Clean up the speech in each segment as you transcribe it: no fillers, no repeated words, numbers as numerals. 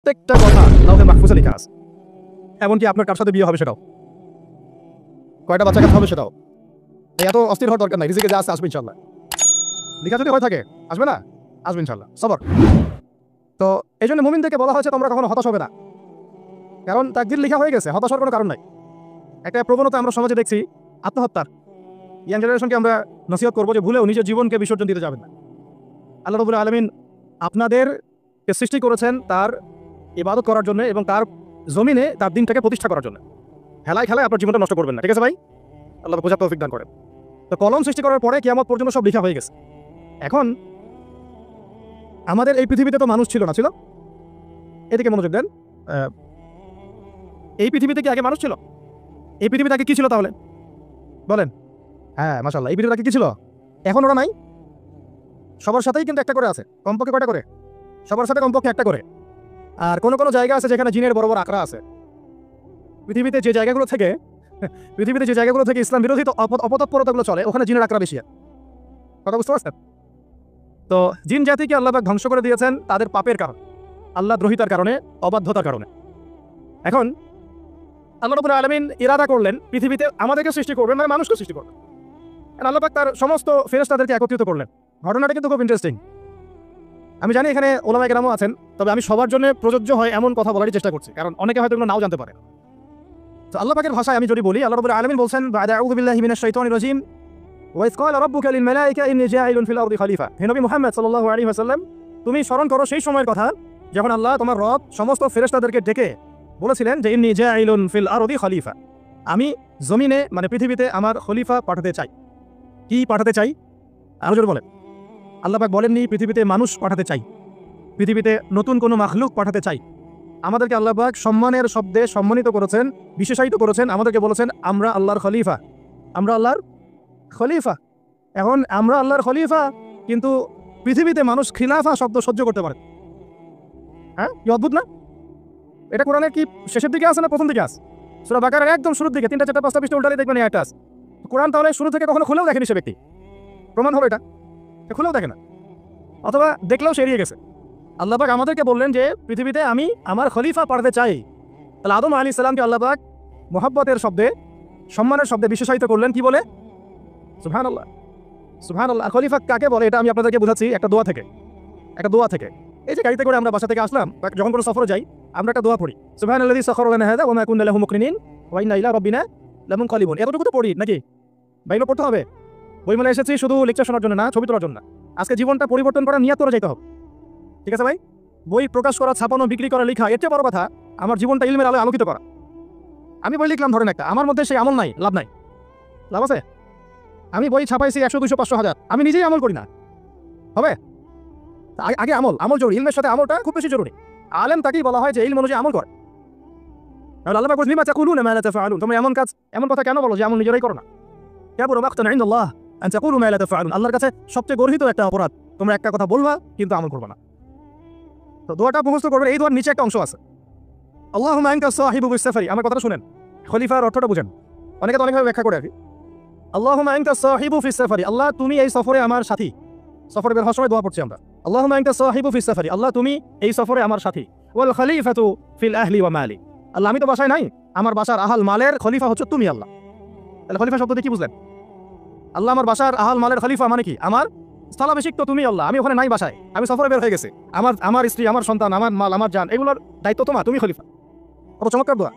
প্রত্যেকটা কথা লাউহে মাহফুজে লেখা আছে। এমনকি আপনার কার সাথে বিয়ে হবে সেটাও, কয়টা বাচ্চা কাচ্চা হবে সেটাও। এত অস্থির হওয়ার দরকার নাই, রিজিকে যা আছে আসবে ইনশাল্লাহ। লেখা যদি হয়ে থাকে আসবে না, আসবে ইনশাল্লাহ, সবর। তো এই জন্য মুমিনদেরকে বলা হয়েছে তোমরা কখনো হতাশ হবে না, কারণ তাকদীর লেখা হয়ে গেছে, হতাশ হওয়ার কোনো কারণ নাই। একটা প্রবণতা আমরা সমাজে দেখছি আত্মহত্যার। ইয়াং জেনারেশনকে আমরা নসিহত করবো যে ভুলেও নিজের জীবনকে বিসর্জন দিতে যাবেন না। আল্লাহ রাব্বুল আলামিন আপনাদেরকে সৃষ্টি করেছেন তার ইবাদত করার জন্য এবং তার জমিনে তার দিনটাকে প্রতিষ্ঠা করার জন্য। হেলায় খেলায় আপনার জীবনটা নষ্ট করবেন না, ঠিক আছে ভাই? আল্লাহ বোঝার তৌফিক দান করেন। তো কলম সৃষ্টি করার পরে কিয়ামত পর্যন্ত সব লেখা হয়ে গেছে। এখন আমাদের এই পৃথিবীতে তো মানুষ ছিল না, ছিল? এদিকে মনোযোগ দেন। এই পৃথিবীতে কি আগে মানুষ ছিল? এই পৃথিবীতে আগে কি ছিল তাহলে বলেন? হ্যাঁ, মাশাআল্লাহ, এই পৃথিবীতে আগে কি ছিল? এখন ওরা নাই? সবার সাথেই কিন্তু একটা করে আছে, কমপক্ষে কয়টা করে? সবার সাথে কমপক্ষে একটা করে। আর কোনো কোনো জায়গা আছে যেখানে জিনের বড় বড় আকড়া আছে। পৃথিবীতে যে জায়গাগুলো থেকে ইসলাম বিরোধী অপতৎপরতাগুলো চলে, ওখানে জিনের আকড়া বেশি। কথা বুঝতে পারছেন? তো জিন জাতিকে আল্লাহ পাক ধ্বংস করে দিয়েছেন তাদের পাপের কারণে, আল্লাহ দ্রোহিতার কারণে, অবাধ্যতার কারণে। এখন আল্লাহ রাব্বুল আলামিন ইরাদা করলেন পৃথিবীতে আমাদেরকে সৃষ্টি করবেন, মানে মানুষকে সৃষ্টি করবেন। আল্লাহ পাক তার সমস্ত ফেরেশতাদেরকে একত্রিত করলেন। ঘটনাটা কিন্তু খুব ইন্টারেস্টিং। আমি জানি এখানে ওলামায়ে কেরামও আছেন, তবে আমি সবার জন্য প্রযোজ্য হয় এমন কথা বলারই চেষ্টা করছি, কারণ অনেকে হয়তো এগুলো নাও জানতে পারে। তো আল্লাহ পাকের ভাষায় আমি যদি বলি, আল্লাহ রাব্বুল আলামিন বলছেন, বা'দা আউযু বিল্লাহি মিনাশ শাইতানির রাজীম, ওয়া ইয ক্বালা রাব্বুকা লিল মালায়েকা ইন্নী জাইলুন ফিল আরদি খলিফা। হে নবী মুহাম্মদ সাল্লাল্লাহু আলাইহি ওয়াসাল্লাম, তুমি স্মরণ করো সেই সময়ের কথা যখন আল্লাহ তোমার রব সমস্ত ফেরেশতাদেরকে ডেকে বলেছিলেন যে ইন্নী জাইলুন ফিল আরদি খলিফা, আমি জমিনে মানে পৃথিবীতে আমার খলিফা পাঠাতে চাই। কি পাঠাতে চাই? আরো জোরে বলেন। আল্লাহ পাক বলেননি পৃথিবীতে মানুষ পাঠাতে চাই, পৃথিবীতে নতুন কোনো মাখলুক পাঠাতে চাই। আমাদেরকে আল্লাহ পাক সম্মানের শব্দে সম্মানিত করেছেন, বিশেষায়িত করেছেন, আমাদেরকে বলেছেন আমরা আল্লাহর খলিফা, আমরা আল্লাহর খলিফা। এখন আমরা আল্লাহর খলিফা, কিন্তু পৃথিবীতে মানুষ খিলাফা শব্দ সহ্য করতে পারে। হ্যাঁ, কি অদ্ভুত না? এটা কোরআনের কি শেষের দিকে আছে না প্রথম দিকে আছে? সূরা বাকারার একদম শুরুর দিকে 3টা 4টা 5টা পৃষ্ঠা উল্টালে দেখবেন এই আয়াতটা আছে। কোরআন তাহলে শুরু থেকে কখনো খুলেও দেখেনি সে ব্যক্তি, প্রমাণ হলো এটা, খুলেও দেখে না, অথবা দেখলেও সে এড়িয়ে গেছে। আল্লাহ পাক আমাদেরকে বললেন যে পৃথিবীতে আমি আমার খলিফা পাঠাতে চাই। তাহলে আদম আলাইহিস সালামকে আল্লাহ পাক মহব্বতের শব্দে, সম্মানের শব্দে বিশেষায়িত করলেন, কি বলে? সুবহানাল্লাহ, সুবহানাল্লাহ। খলিফা কাকে বলে এটা আমি আপনাদেরকে বোঝাচ্ছি একটা দোয়া থেকে। এই যে গাড়িতে করে আমরা বাসা থেকে আসলাম, যখন কোনো সফরে যাই আমরা একটা দোয়া পড়ি, সুবহানাল্লাযী সাখারা লানা হাযা ওয়া মা কুন্না লাহু মুকরিনিন ওয়া ইন্না ইলা রাব্বিনা লামুনকালিবুন। এতটুকু তো পড়ি নাকি? বাইরে পড়তে হবে। বইমেলা এসেছি শুধু লেকচার শোনার জন্য না, ছবি তোলার জন্য। আজকে জীবনটা পরিবর্তন করার নিয়ত করে যেতে হবে, ঠিক আছে ভাই? বই প্রকাশ করা, ছাপানো, বিক্রি করা, লেখা, এর চেয়ে বড় কথা আমার জীবনটা ইলমের আলোয় আলোকিত করা। আমি বই লিখলাম ধরেন একটা, আমার মধ্যে সেই আমল নাই, লাভ নাই। লাভ আছে? আমি বই ছাপাইছি 100, 200, 500, 1000, আমি নিজেই আমল করি না, হবে? আগে আমল জরুরি, ইলমের সাথে আমলটা খুব বেশি জরুরি। আলেম তাকেই বলা হয় যে ইলম অনুযায়ী আমল করে। আল্লাহ পাক বলেন, লিমা তাকুলুনা মা লা তাফআলুন, তোমরা এমন কথা কেন বলো যে আমল নিজেরাই করো না? কাবুরা মাকতান ইনদাল্লাহ আন তাকুলু মা লা তাফআলুন, আল্লাহর কাছে সবচেয়ে গর্হিত একটা অপরাধ তোমরা একটা কথা বলবা কিন্তু আমল করবে না। তো দোয়াটা মুখস্থ করবেন। এই দোয়ার নিচে একটা অংশ আছে, আল্লাহুম্মা আনতা সাহিবু বিস সাফারি। আমার কথাটা শুনেন, খলিফার অর্থটা বুঝেন। অনেকে তো অনেকভাবে ব্যাখ্যা করে আর কি। আল্লাহুম্মা আনতা সাহিবু ফিস সাফারি, আল্লাহ তুমি এই সফরে আমার সাথী। সফরে বের হওয়ার সময় দোয়া পড়ছি আমরা, আল্লাহুম্মা আনতা সাহিবু ফিস সাফারি, আল্লাহ তুমি এই সফরে আমার সাথী। ওয়াল খলিফাতু ফিল আহলি ওয়া মালি, আল্লাহ আমি তো বাসায় নাই, আমার বাসার আহাল মালের খলিফা হচ্ছে তুমি আল্লাহ। তাহলে খলিফা শব্দটি কি বুঝলেন? আল্লাহ আমার বাসার আহাল মালের খলিফা মানে কি? আমার স্থলাভিষিক্ত তুমি আল্লাহ, আমি ওখানে নাই বাসায়, আমি সফরে বের হয়ে গেছি, আমার স্ত্রী, আমার সন্তান, আমার মাল, আমার জান, এগুলোর দায়িত্ব তোমার, তুমি খলিফা। কত চমৎকার দোয়া।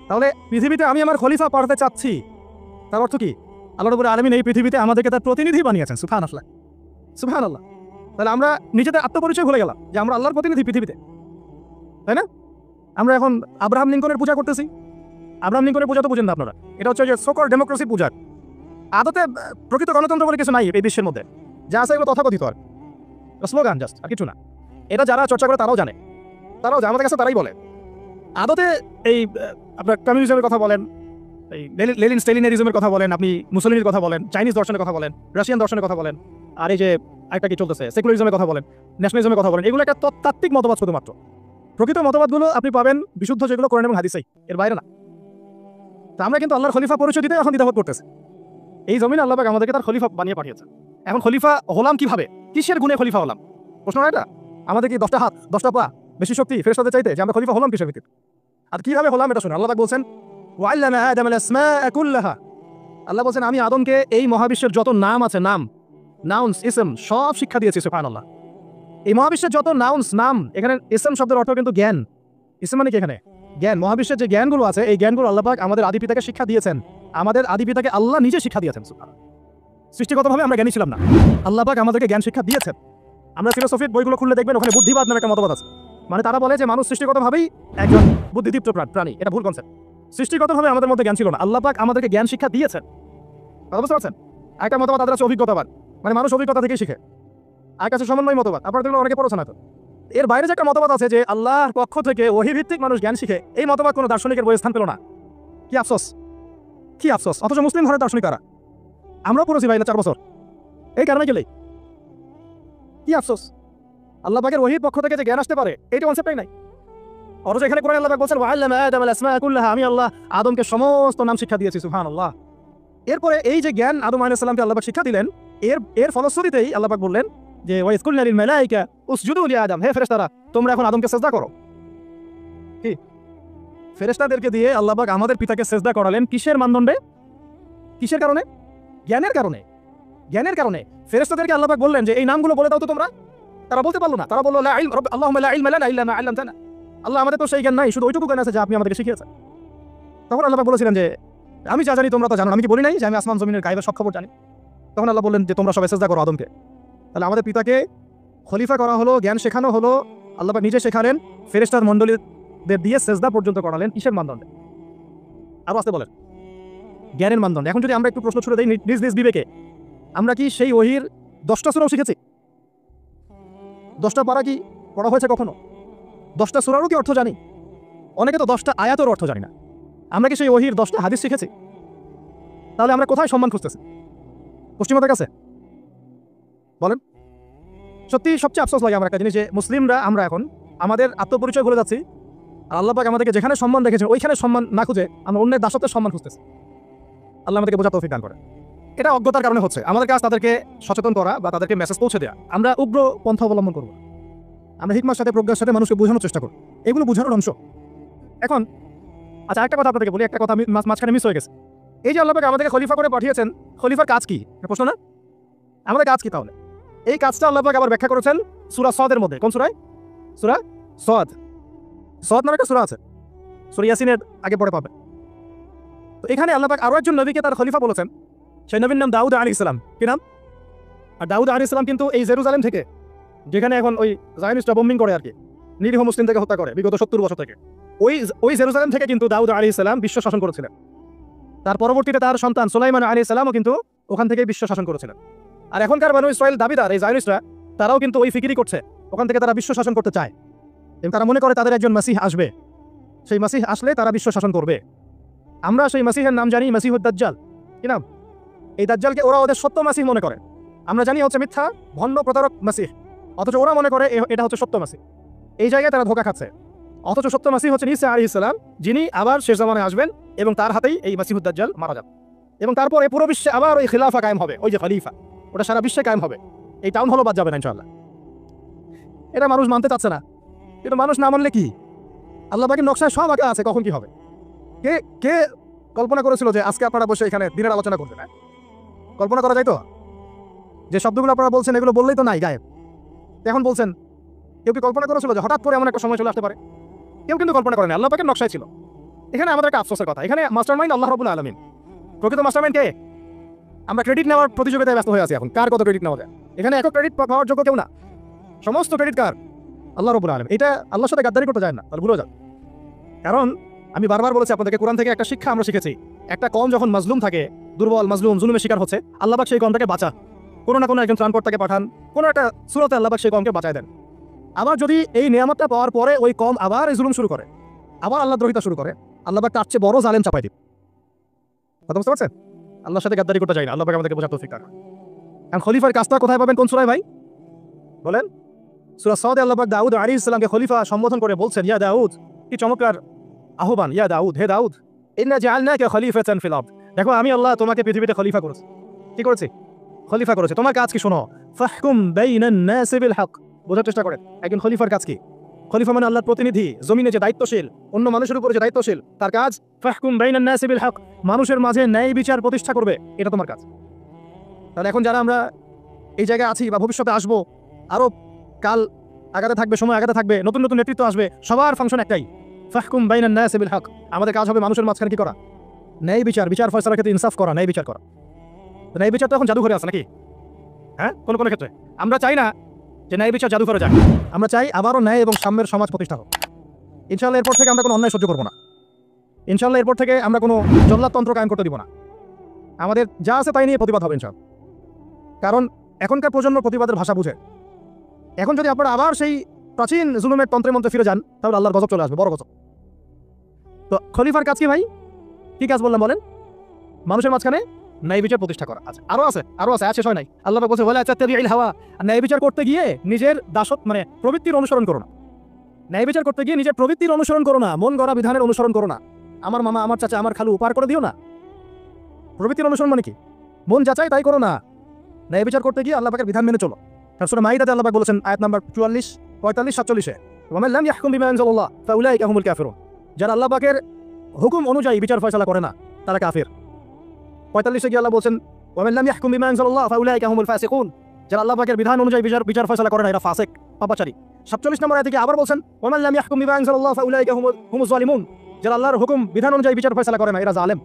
তাহলে পৃথিবীতে আমি আমার খলিফা পাঠাতে চাচ্ছি, তার অর্থ কি? আল্লাহ রাব্বুল আলামিন এই পৃথিবীতে আমাদেরকে তার প্রতিনিধি বানিয়েছেন। সুবহানাল্লাহ, সুবহানাল্লাহ। তাহলে আমরা নিজেদের আত্মপরিচয় ভুলে গেলাম যে আমরা আল্লাহর প্রতিনিধি পৃথিবীতে, তাই না? আমরা এখন আব্রাহাম লিঙ্কনের পূজা করতেছি। আব্রাহাম লিঙ্কনের পূজা তো বুঝেন না আপনারা, এটা হচ্ছে যে সোকল ডেমোক্রেসি পূজা। আদতে প্রকৃত গণতন্ত্র বলে কিছু নাই এই বিশ্বের মধ্যে, যা আছে এগুলো তথাকথিত আর স্লোগান, জাস্ট, আর কিছু না। এটা যারা চর্চা করে তারাও জানে, আমাদের কাছে তারাই বলে। আদতে এই আপনার কমিউনিজমের কথা বলেন, এই লেনিন স্টেলিনারিজমের কথা বলেন, আপনি মুসলিনের কথা বলেন, চাইনিজ দর্শনের কথা বলেন, রাশিয়ান দর্শনের কথা বলেন, আর এই যে একটা কি চলতেছে সেকুলারিজমের কথা বলেন, ন্যাশনালিজমের কথা বলেন, এগুলো একটা তাত্ত্বিক মতবাদ শুধুমাত্র। প্রকৃত মতবাদগুলো আপনি পাবেন বিশুদ্ধ যেগুলো কোরআন এবং হাদিসেই, এর বাইরে না। তা আমরা কিন্তু আল্লাহর খলিফা পরিচয় দিতে এখন দ্বিধাবোধ করতেছে। এই জমিনে আল্লাহ পাক আমাদেরকে তার খলিফা বানিয়ে পাঠিয়েছে। এখন খলিফা হলাম কিভাবে? কিসের গুণে খলিফা হলাম? প্রশ্ন এটা। আমাদের কি 10টা হাত, 10টা পা, বেশি শক্তি ফেরেশতাদের চাইতে, যে আমরা খলিফা হলাম কিসের ভিত্তিতে? আর কিভাবে হলাম এটা শুনুন। আল্লাহ পাক বলছেন ওয়াল্লামা আদাম আল আসমাআ কুল্লাহা, আল্লাহ বলছেন আমি আদমকে এই মহাবিশ্বের যত নাম আছে, নাম, নাউন্স, ইসম সব শিক্ষা দিয়েছি। সুবহানাল্লাহ। এই মহাবিশ্বের যত নাউন্স, নাম, এখানে ইসম শব্দের অর্থ কিন্তু জ্ঞান। ইসম মানে কি এখানে জ্ঞান। মহাবিশ্বের যে জ্ঞানগুলো আছে এই জ্ঞানগুলো আল্লাহ পাক আমাদের আদি পিতাকে শিক্ষা দিয়েছেন। আমাদের আদি পিতাকে আল্লাহ নিজে শিক্ষা দিয়েছেন। সুবহানাল্লাহ। সৃষ্টিগতভাবে আমরা জ্ঞানী ছিলাম না, আল্লাহ পাক আমাদেরকে জ্ঞান শিক্ষা দিয়েছেন। আমরা ফিলোসফির বইগুলো খুললে দেখবেন ওখানে বুদ্ধিবাদ নামে একটা মতবাদ আছে। মানে তারা বলে যে মানুষ সৃষ্টিগতভাবেই একজন বুদ্ধিদীপ্ত প্রাণী। এটা ভুল কনসেপ্ট। সৃষ্টিগতভাবে আমাদের মধ্যে জ্ঞান ছিল না, আল্লাহ পাক আমাদেরকে জ্ঞান শিক্ষা দিয়েছেন। কথা বুঝতে পারছেন? একটা মতবাদ তাদের আছে অভিজ্ঞতাবাদ, মানে মানুষ অভিজ্ঞতা থেকেই শিখে। আর কাছে সমন্বয় মতবাদ, আপনারা দেখলে অনেকে পড়েছেন হয়তো। এর বাইরে যে একটা মতবাদ আছে যে আল্লাহর পক্ষ থেকে ওহীভিত্তিক মানুষ জ্ঞান শিখে, এই মতবাদ কোনো দার্শনিকের বইয়ে স্থান পেল না। কি আফসোস, কি আফসোস। অথচ মুসলিম ঘরের দার্শনিক কারা, আমরাও পড়েছি ভাই না 4 বছর। এই কারণে গেলেই কি আফসোস, আল্লাহ পাকের ওহীর পক্ষ থেকে যে জ্ঞান আসতে পারে এইটা কনসেপ্টই নাই। অথচ এখানে কোরআনে আল্লাহ পাক বলছেন ওয়াল্লামা আদাম আল আসমাআ কুল্লাহা, আমি আল্লাহ আদমকে সমস্ত নাম শিক্ষা দিয়েছি। সুবহানাল্লাহ। এরপরে এই যে জ্ঞান আদম আলাইহিস সালামকে আল্লাহ পাক শিক্ষা দিলেন, এর ফলশ্রুতিতেই আল্লাহ পাক বললেন যে ওয়াইজ কুলনা লিল মালাইকা উসজুদু লি আদম, হে ফেরেশতারা তোমরা এখন আদমকে সিজদা করো। কি ফেরেশতাদেরকে দিয়ে আল্লাহ পাক আমাদের পিতাকে সিজদা করালেন কিসের মানদণ্ডে, কিসের কারণে? জ্ঞানের কারণে। জ্ঞানের কারণে ফেরেশতাদেরকে আল্লাহ পাক বললেন যে এই নামগুলো বলে দাও তো তোমরা। তারা বলতে পারলো না, তারা বলল লা ইলম আল্লাহুম্মা লা ইলমা লানা ইল্লা মা আল্লামতানা, আল্লাহ আমাদের তো সেই জ্ঞান নাই, শুধু ওইটুকু জ্ঞান আছে যা আপনি আমাদেরকে শিখিয়েছেন। তখন আল্লাহ পাক বলেছিলেন যে আমি যা জানি তোমরা তো জানো, আমি কি বলি নাই যে আমি আসমান জমিনের গায়েবের সব খবর জানি? তখন আল্লাহ বললেন যে তোমরা সবাই সিজদা করো আদমকে। তাহলে আমাদের পিতাকে খলিফা করা হলো, জ্ঞান শেখানো হলো, আল্লাহ পাক নিজে শেখালেন, ফেরেশতার মণ্ডলীদের দিয়ে সিজদা পর্যন্ত করালেন। কিসের মানদণ্ডে? আরো আসতে বলেন জ্ঞানের মানদণ্ডে। এখন যদি আমরা একটু প্রশ্ন ছুড়ে দিই নিজ নিজ বিবেকে, আমরা কি সেই ওহীর 10টা সূরাও শিখেছি? 10টা পারা কি পড়া হয়েছে কখনো? 10টা সূরারও কি অর্থ জানি? অনেকে তো 10টা আয়াতের অর্থ জানি না। আমরা কি সেই ওহীর 10টা হাদিস শিখেছি? তাহলে আমরা কোথায় সম্মান খুঁজতেছি? পশ্চিমাদের কাছে? বলেন। সত্যি সবচেয়ে আফসোস লাগে আমার একটা জিনিস, যে মুসলিমরা আমরা এখন আমাদের আত্মপরিচয় ভুলে যাচ্ছি, আর আল্লাহ পাক আমাদেরকে যেখানে সম্মান রেখেছেন ওইখানে সম্মান না খুঁজে আমরা অন্যের দাসত্বের সম্মান খুঁজতেছি। আল্লাহ আমাদেরকে বোঝার তৌফিক দান করে। এটা অজ্ঞতার কারণে হচ্ছে। আমাদের কাছে তাদেরকে সচেতন করা বা তাদেরকে মেসেজ পৌঁছে দেওয়া। আমরা উগ্র পন্থা অবলম্বন করব, আমরা হিকমার সাথে প্রজ্ঞার সাথে মানুষকে বোঝানোর চেষ্টা করব, এগুলো বোঝানোর অংশ। এখন আচ্ছা একটা কথা আপনাদেরকে বলি, একটা কথা আমি মাঝখানে মিস হয়ে গেছে। এই যে আল্লাহ পাক আমাদেরকে খলিফা করে পাঠিয়েছেন, খলিফার কাজ কি? প্রশ্ন না? আমাদের কাজ কি তাহলে? এই কাজটা আল্লাহ পাক আবার ব্যাখ্যা করেছেন সূরা সদের মধ্যে। কোন সূরায়? সূরা সদ। সদ নামে একটা সূরা আছে, সূরা ইয়াসিনের আগে পড়ে পাবে। তো এখানে আল্লাহ পাক আরো একজন নবীকে তার খলিফা বলেছেন, সেই নবীর নাম দাউদ আলাইহিস সালাম। কি নাম? আর দাউদ আলাইহিস সালাম কিন্তু এই জেরুজালেম থেকে, যেখানে এখন ওই জায়নিস্টরা বোম্বিং করে আর কি, নিরীহ মুসলিমদেরকে হত্যা করে বিগত 70 বছর থেকে, ওই জেরুজালেম থেকে কিন্তু দাউদ আলাইহিস সালাম বিশ্ব শাসন করেছিলেন। তার পরবর্তীতে তার সন্তান সুলাইমান আলাইহিস সালামও কিন্তু ওখান থেকে বিশ্ব শাসন করেছিলেন। আর এখনকার বনু ইসরাইল দাবিদার এই জায়নিস্টরা, তারাও কিন্তু ওই ফিকিরই করছে, ওখান থেকে তারা বিশ্ব শাসন করতে চায় এবং তারা মনে করে তাদের একজন মাসিহ আসবে, সেই মাসিহ আসলে তারা বিশ্ব শাসন করবে। আমরা সেই মাসিহের নাম জানি মাসিহুদ দাজ্জাল। কি নাম? এই দাজ্জালকে ওরা ওদের সত্য মাসিহ মনে করে, আমরা জানি হচ্ছে মিথ্যা ভণ্ড প্রতারক মাসিহ, অথচ ওরা মনে করে এটা হচ্ছে সত্য মাসিহ। এই জায়গায় তারা ধোঁকা খাচ্ছে। অথচ সত্য মাসিহ হচ্ছেন ঈসা আলাইহিস সালাম, যিনি আবার শেষ জামানায় আসবেন এবং তার হাতেই এই মাসিহুদ দাজ্জাল মারা যাবে এবং তারপরে পুরো বিশ্বে আবার ওই খিলাফা কায়েম হবে, ওই যে খলিফা, ওটা সারা বিশ্বে কায়েম হবে। এই টাউন হলও বাদ যাবে না ইনশাআল্লাহ। এটা মানুষ মানতে চাচ্ছে না, কিন্তু মানুষ না মানলে কি? আল্লাহ পাকের নকশায় সব আঁকা আছে কখন কি হবে। কে কে কল্পনা করেছিল যে আজকে আপনারা বসে এখানে দিনের আলোচনা করবেন? কল্পনা করা যায় তো? যে শব্দগুলো আপনারা বলছেন এগুলো বললেই তো নাই, গায়েব। এখন বলছেন, কেউ কি কল্পনা করেছিল যে হঠাৎ করে এমন একটা সময় চলে আসতে পারে? কেউ কিন্তু কল্পনা করেনি, আল্লাহ পাকের নকশায় ছিল। এখানে আমাদের একটা আফসোসের কথা, এখানে মাস্টারমাইন্ড আল্লাহ রাব্বুল আলামিন। প্রকৃত মাস্টারমাইন্ড কে? আমরা ক্রেডিট নেওয়ার প্রতিযোগিতায় ব্যস্ত হয়ে আছি এখন, কার কত ক্রেডিট নেওয়া যায়। এখানে একক ক্রেডিট পাওয়ার যোগ্য কেউ না, সমস্ত ক্রেডিট কার? আল্লাহ রাব্বুল আলামিন। এটা আল্লাহর সাথে গাদ্দারি করতে যায় না, তাহলে ভুলে যান। কারণ আমি বারবার বলেছি আপনাদেরকে, কোরআন থেকে একটা শিক্ষা আমরা শিখেছি, একটা কওম যখন মাজলুম থাকে, দুর্বল মাজলুম জুলুমের শিকার হচ্ছে, আল্লাহ পাক সেই কওমটাকে বাঁচা, কোনো না কোনো একজন ত্রাণকর্তাকে পাঠান, কোনো একটা সূরাতে আল্লাহ পাক সেই কওমকে বাঁচায় দেন। আবার যদি এই নিয়ামতটা পাওয়ার পরে ওই কওম আবার এই জুলুম শুরু করে, আবার আল্লাহ দ্রোহিতা শুরু করে, আল্লাহ পাক তার চেয়ে বড় জালেম চাপাই দিবে। কথা বুঝতে পারছেন? আল্লাহর সাথে গাদ্দারি করতে চাই না, আল্লাহ পাক আমাদেরকে বোঝার তৌফিক দান করুন। এখন খলিফার কাজটা কোথায় পাবেন? কোন সূরায় ভাই বলেন? সূরা সদে আল্লাহ পাক দাউদ আলাইহিস সালামকে খলিফা সম্বোধন করে বলছেন, ইয়া দাউদ, কি চমৎকার আহ্বান, ইয়া দাউদ, হে দাউদ, ইন্না জাআলনাকা খলিফাতান ফিল আরদ, দেখো আমি আল্লাহ তোমাকে পৃথিবীতে খলিফা করেছি। কি করেছি? খলিফা করেছে। তোমার কাজ কি শোনো, ফাহকুম বাইনান নাসি বিল হক, বোঝার চেষ্টা করেন একজন খলিফার কাজ কি। খলিফা মানে আল্লাহর প্রতিনিধি, জমিনে যে দায়িত্বশীল, অন্য মানুষের উপরে যে দায়িত্বশীল, তার কাজ ফাহকুম বাইনান নাসি বিল হক, মানুষের মাঝে ন্যায় বিচার প্রতিষ্ঠা করবে, এটা তোমার কাজ। তাহলে এখন যারা আমরা এই জায়গায় আছি বা ভবিষ্যতে আসবো, আরো কাল আগাতে থাকবে, সময় আগাতে থাকবে, নতুন নতুন নেতৃত্ব আসবে, সবার ফাংশন একটাই, ফাহকুম বাইনান নাসি বিল হক। আমাদের কাজ হবে মানুষের মাঝখানে কি করা? ন্যায় বিচার, বিচার ফয়সালার ক্ষেত্রে ইনসাফ করা, ন্যায় বিচার করা। ন্যায় বিচার তো এখন জাদুঘরে আছে নাকি? হ্যাঁ, কোনো কোনো ক্ষেত্রে আমরা চাই না যে ন্যায় বিচার জাদুঘরে যাক, আমরা চাই আবারও ন্যায় এবং সাম্যের সমাজ প্রতিষ্ঠা হোক। ইনশাআল্লাহ এরপর থেকে আমরা কোনো অন্যায় সহ্য করবো না। ইনশাআল্লাহ এরপর থেকে আমরা কোনো জল্লাদতন্ত্র কায়েম করতে দিব না। আমাদের যা আছে তাই নিয়ে প্রতিবাদ হবে ইনশাআল্লাহ। কারণ এখনকার প্রজন্ম প্রতিবাদের ভাষা বুঝে। এখন যদি আপনারা আবার সেই প্রাচীন জুলুমের তন্ত্রের মধ্যে ফিরে যান, তাহলে আল্লাহর গজব চলে আসবে, বড় গজব। তো খলিফার কাজ কি ভাই? কি কাজ বললাম বলেন? মানুষের মাঝখানে ন্যায় বিচার প্রতিষ্ঠা করা। আচ্ছা, আরো আছে, শেষ হয় নাই। আল্লাহ পাক বলছে ওয়ালা তাত্তাবিউল হাওয়া, ন্যায় বিচার করতে গিয়ে নিজের দাসত মানে প্রবৃত্তির অনুসরণ করো না। ন্যায় বিচার করতে গিয়ে নিজের প্রবৃত্তির অনুসরণ করো না, মন গড়া বিধানের অনুসরণ করো না। আমার মামা, আমার চাচা, আমার খালু পার করে দিও না। প্রবৃত্তির অনুসরণ মানে কি? মন যাচাই তাই করো না। ন্যায় বিচার করতে গিয়ে আল্লাহ পাকের বিধান মেনে চলো। সূরা মাইদাতে আল্লাহ পাক বলেছেন আয়াত নাম্বার 44, 45, 47-এ, ওয়া মান লাম ইয়াহকুম বিমা আনজালাল্লাহ ফাউলাইকা হুমুল কাফিরুন। যারা আল্লাহ পাকের হুকুম অনুযায়ী বিচার ফয়সালা করে না, তারা কাফির। 45-এ গিয়ে আল্লাহ বলছেন ওয়া মান লাম ইয়াহকুম বিমা আনজালাল্লাহ ফাউলাইকা হুমুল ফাসিকুন। যারা আল্লাহ পাকের বিধান অনুযায়ী বিচার ফয়সালা করে না, এরা ফাসিক, পাপাচারী। 47 নম্বর আয়াতে আবার বলছেন ওয়া মান লাম ইয়াহকুম বিমা আনজালাল্লাহ ফাউলাইকা হুমুজ জালিমুন। যারা আল্লাহর হুকুম বিধান অনুযায়ী বিচার ফয়সালা করে না, এরা জালেম।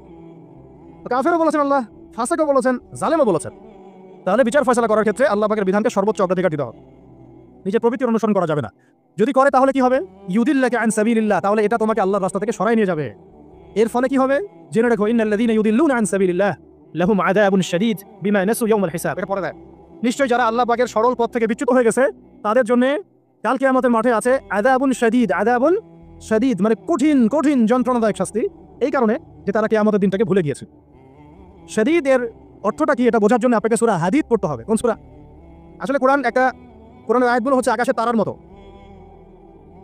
তো কাফিরও বলেছেন আল্লাহ, ফাসিকও বলেছেন, জালেমও বলেছেন। তাহলে বিচার ফয়সালা করার ক্ষেত্রে আল্লাহ পাকের বিধানকে সর্বোচ্চ অগ্রাধিকার দিতে হবে। নিজের প্রবৃত্তির অনুসরণ করা যাবে না। যদি করে তাহলে কি হবে? ইউদিল্লাকা আন সাবিলিল্লাহ, তাহলে এটা তোমাকে আল্লাহর রাস্তা থেকে সরাই নিয়ে যাবে। এর ফলে কি হবে? জেনে রাখো ইন্নাল্লাযীনা ইউদিল্লুনা আন সাবিলিল্লাহ লাহুম আযাবুন শাদীদ বিমা নাসু ইয়াউমাল হিসাব। এটা পড়ে দেয়। নিশ্চয়ই যারা আল্লাহ পাকের সরল পথ থেকে বিচ্যুত হয়ে গেছে, তাদের জন্য কাল কিয়ামতের মাঠে আছে আযাবুন শাদীদ। আযাবুন শাদীদ মানে কঠিন কঠিন যন্ত্রণাদায়ক শাস্তি, এই কারণে যে তারা কিয়ামতের দিনটাকে ভুলে গিয়েছে। শাদীদ এর অর্থটা কি এটা বোঝার জন্য আপনাকে সূরা হাদীদ পড়তে হবে। কোন সূরা? আসলে কোরআনের আয়াতগুলো হচ্ছে আকাশের তারার মতো।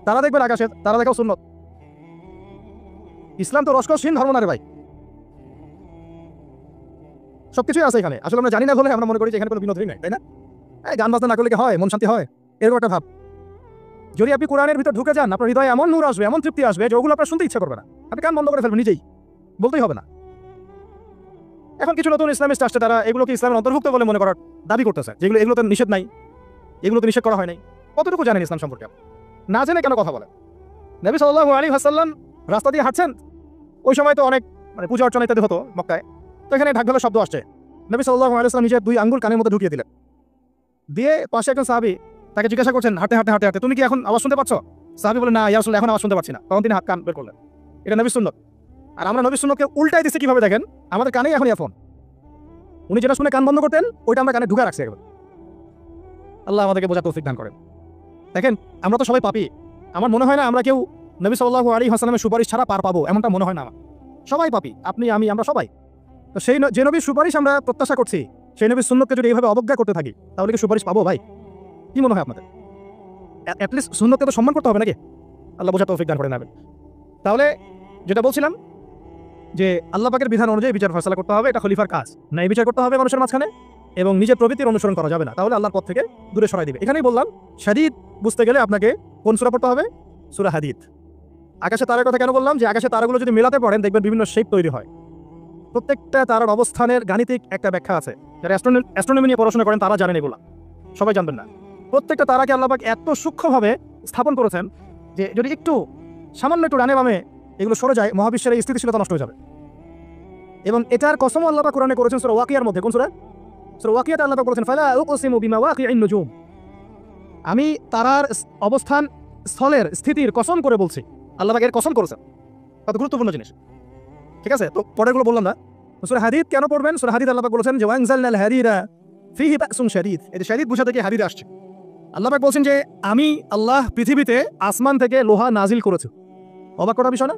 তারা দেখবেন আকাশে, তারা দেখাও সুন্নত। ইসলাম তো রসকসহীন ধর্ম না রে ভাই, সবকিছুই আছে এখানে। আসলে আমরা জানি না বলে আমরা মনে করি যে এখানে কোনো বিনোদনই নাই, তাই না? গান বাজনা না করলে কি হয়? মন শান্তি হয়, এরকম একটা ভাব। যদি আপনি কোরআনের ভিতর ঢুকে যান, আপনার হৃদয়ে এমন নূর আসবে, এমন তৃপ্তি আসবে যে ওগুলো আপনার শুনতে ইচ্ছা করবে না, আপনি কান বন্ধ করে ফেলবেন, নিজেই বলতেই হবে না। এখন কিছু নতুন ইসলামিস্ট আসছে, তারা এগুলোকে ইসলামের অন্তর্ভুক্ত বলে মনে করার দাবি করতেছে, যেগুলো এগুলোতে নিষেধ নাই, এগুলোতে নিষেধ করা হয় নাই। কতটুকু জানেন ইসলাম সম্পর্কে? না জেনে কেন কথা বলেন? নবী সাল্লাল্লাহু আলাইহি ওয়াসাল্লাম রাস্তা দিয়ে হাঁটছেন, ওই সময় তো অনেক পূজা অর্চনা ইত্যাদি হতো মক্কায়। তো এখানে ঢাকঢালা শব্দ আসছে, নবী সাল্লাল্লাহু আলাইহি ওয়াসাল্লাম নিজের 2 আঙ্গুল কানের মধ্যে ঢুকিয়ে দিলেন। দিয়ে পাশে একজন সাহাবী তাকে জিজ্ঞাসা করছেন হাঁটতে হাঁটতে হাঁটতে হাঁটতে, তুমি কি এখন আওয়াজ শুনতে পাচ্ছ? সাহাবী বলে, না ইয়া রাসূলুল্লাহ, এখন আওয়াজ শুনতে পাচ্ছি না। তখন তিনি কান বের করলেন। এটা নবীর সুন্নাত। আর আমরা নবীর সুন্নাতকে উল্টাই দিচ্ছি কিভাবে দেখেন? আমাদের কানেই এখন ইয়ারফোন। উনি যেটা শুনে কান বন্ধ করতেন, ওইটা আমরা কানে ঢুকা রাখছি একবার। আল্লাহ আমাদেরকে বোঝার তৌফিক দান করেন। দেখেন, আমরা তো সবাই পাপী। আমার মনে হয় না আমরা কেউ নবী সাল্লাল্লাহু আলাইহি ওয়াসাল্লামের সুপারিশ ছাড়া পার পাবো, এমনটা মনে হয় না আমার। সবাই পাপী, আপনি, আমি, আমরা সবাই। তো সেই যে নবীর সুপারিশ আমরা প্রত্যাশা করছি, সেই নবীর সুন্নতকে যদি এইভাবে অবজ্ঞা করতে থাকি, তাহলে কি সুপারিশ পাবো ভাই? কি মনে হয় আপনাদের? অ্যাটলিস্ট সুন্নতকে তো সম্মান করতে হবে নাকি? আল্লাহ বোঝার তৌফিক দান করে নেবেন। তাহলে যেটা বলছিলাম যে আল্লাহ পাকের বিধান অনুযায়ী বিচার ফয়সালা করতে হবে, এটা খলিফার কাজ। ন্যায় বিচার করতে হবে মানুষের মাঝখানে, এবং নিজের প্রবৃত্তির অনুসরণ করা যাবে না, তাহলে আল্লাহর পথ থেকে দূরে সরাই দিবে। এখানেই বললাম শাদীদ বুঝতে গেলে আপনাকে কোন সূরা পড়তে হবে? সূরা হাদীদ। আকাশে তারার কথা কেন বললাম? যে আকাশে তারাগুলো যদি মেলাতে পারেন, দেখবেন বিভিন্ন শেপ তৈরি হয়। প্রত্যেকটা তারার অবস্থানের গাণিতিক একটা ব্যাখ্যা আছে। যারা অ্যাস্ট্রোনমি নিয়ে পড়াশোনা করেন তারা জানেন, এগুলা সবাই জানবেন না। প্রত্যেকটা তারাকে আল্লাহ পাক এত সূক্ষ্মভাবে স্থাপন করেছেন যে যদি একটু সামান্য একটু ডানে বামে এগুলো সরে যায়, মহাবিশ্বের এই স্থিতিশীলতা নষ্ট হয়ে যাবে। এবং এটার কসম আল্লাহ পাক কোরআনে করেছেন সূরা ওয়াকিয়ার মধ্যে। কোন সূরা? সূরা ওয়াকিয়াতে আল্লাহ পাক বলেছেন ফালা উকসিমু বিমা ওয়াকিইন নুজুম। আমি তারার অবস্থান স্থলের স্থিতির কসম করে বলছি। আল্লাহ পাক এর কসম করেছেন। কত গুরুত্বপূর্ণ জিনিস, ঠিক আছে? তো পরেরগুলো বললাম না। সূরা হাদীদ কেন পড়বেন? সূরা হাদীদ আল্লাহ পাক বলেছেন যে ওয়ানজালনাল হাদীরা ফীহি বাসুন শাদীদ। এই যে শাদীদ বুঝাতে কি হাদীদ আসছে। আল্লাহ পাক বলছেন যে আমি আল্লাহ পৃথিবীতে আসমান থেকে লোহা নাজিল করেছি। অবাক করার বিষয় না?